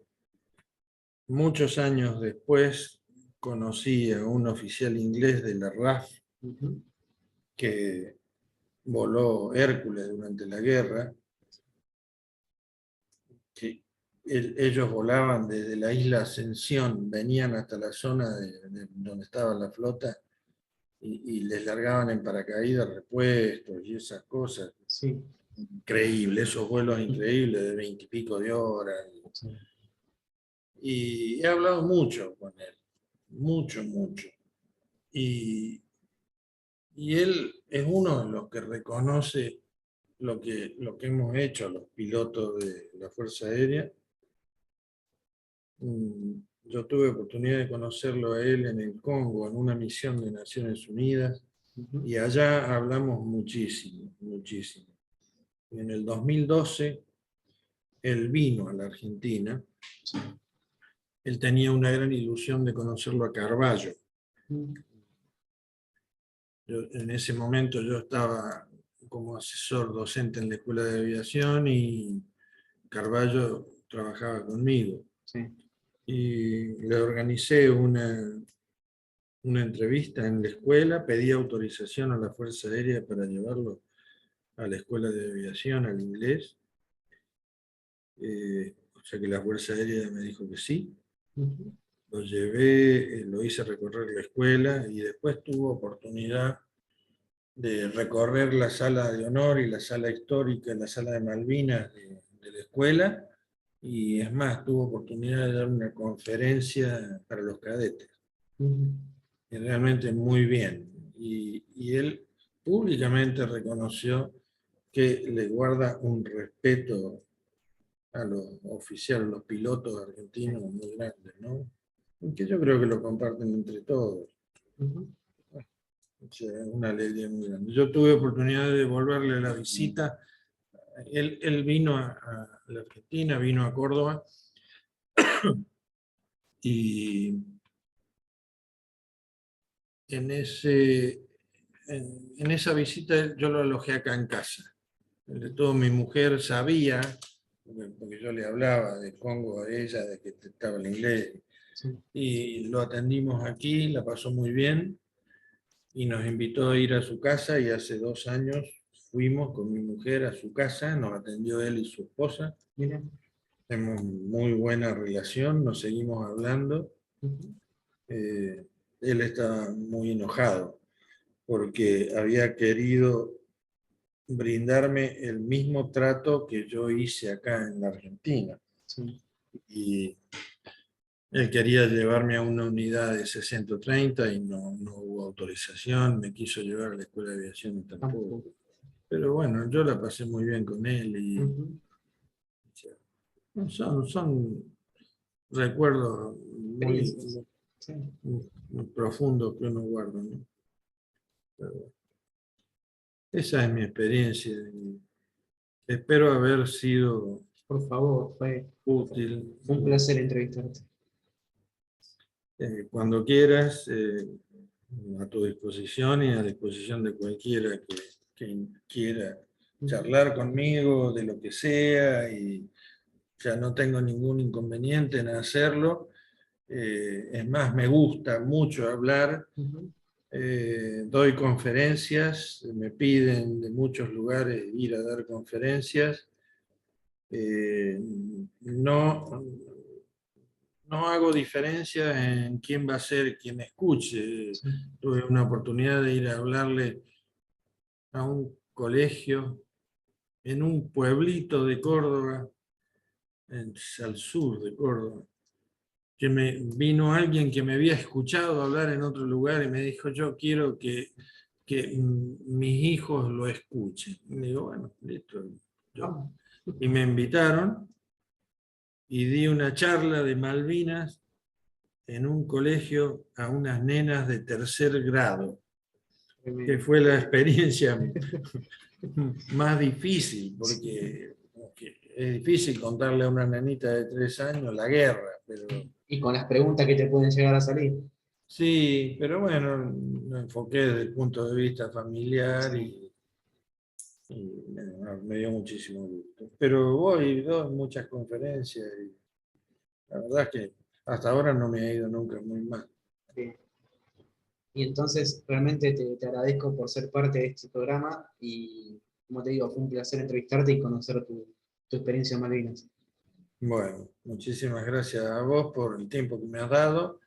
muchos años después conocí a un oficial inglés de la RAF que voló Hércules durante la guerra, que ellos volaban desde la isla Ascensión, venían hasta la zona de donde estaba la flota y les largaban en paracaídas repuestos y esas cosas. Sí. Increíble, esos vuelos increíbles de 20 y pico de horas. Sí. Y he hablado mucho con él, mucho. Y él es uno de los que reconoce lo que hemos hecho los pilotos de la Fuerza Aérea. Yo tuve oportunidad de conocerlo a él en el Congo, en una misión de Naciones Unidas, y allá hablamos muchísimo. Y en el 2012, él vino a la Argentina. Él tenía una gran ilusión de conocerlo a Carballo. En ese momento yo estaba como asesor docente en la Escuela de Aviación y Carballo trabajaba conmigo. Sí. Y le organicé una entrevista en la escuela, pedí autorización a la Fuerza Aérea para llevarlo a la Escuela de Aviación, al inglés. O sea que la Fuerza Aérea me dijo que sí. Lo llevé, lo hice recorrer la escuela y después tuvo oportunidad de recorrer la sala de honor y la sala histórica, la sala de Malvinas de la escuela, y es más, tuvo oportunidad de dar una conferencia para los cadetes. Y realmente muy bien. Y él públicamente reconoció que le guarda un respeto a los oficiales, a los pilotos argentinos muy grande, ¿no? Que yo creo que lo comparten entre todos. O sea, una alegría muy grande. Yo tuve oportunidad de devolverle la visita. Él vino a la Argentina, vino a Córdoba, y en esa visita yo lo alojé acá en casa. De todo, mi mujer sabía, porque yo le hablaba de Congo a ella, de que estaba el inglés, Sí. y lo atendimos aquí, la pasó muy bien, y nos invitó a ir a su casa, y hace 2 años fuimos con mi mujer a su casa, nos atendió él y su esposa. Mira. Tenemos muy buena relación, nos seguimos hablando. Él estaba muy enojado porque había querido brindarme el mismo trato que yo hice acá en la Argentina. Sí. Y él quería llevarme a una unidad de 630 y no hubo autorización, me quiso llevar a la Escuela de Aviación y tampoco. Pero bueno, yo la pasé muy bien con él y son recuerdos muy, muy profundos que uno guarda, ¿no? Pero Esa es mi experiencia. Espero haber sido Por favor, fue útil. un placer entrevistarte. Cuando quieras, a tu disposición y a disposición de cualquiera que quiera charlar conmigo de lo que sea, y ya no tengo ningún inconveniente en hacerlo. Es más, me gusta mucho hablar. Ujú. Doy conferencias, me piden de muchos lugares ir a dar conferencias. No, no hago diferencia en quién va a ser quien me escuche. Sí. Tuve una oportunidad de ir a hablarle a un colegio en un pueblito de Córdoba, al sur de Córdoba, que vino alguien que me había escuchado hablar en otro lugar y me dijo, yo quiero que mis hijos lo escuchen. Y digo, bueno, listo. Vamos. Y me invitaron y di una charla de Malvinas en un colegio a unas nenas de tercer grado, que fue la experiencia más difícil, porque es difícil contarle a una nenita de 3 años la guerra, pero Y con las preguntas que te pueden llegar a salir. sí, pero bueno, lo enfoqué desde el punto de vista familiar Sí. y me dio muchísimo gusto. Pero doy muchas conferencias y la verdad es que hasta ahora no me ha ido nunca muy mal. Bien. Y entonces realmente te agradezco por ser parte de este programa y, como te digo, fue un placer entrevistarte y conocer tu experiencia en Malvinas. Bueno, muchísimas gracias a vos por el tiempo que me has dado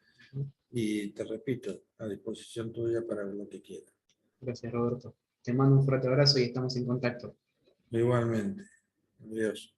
y te repito, a disposición tuya para lo que quieras. Gracias, Roberto. Te mando un fuerte abrazo y estamos en contacto. Igualmente. Adiós.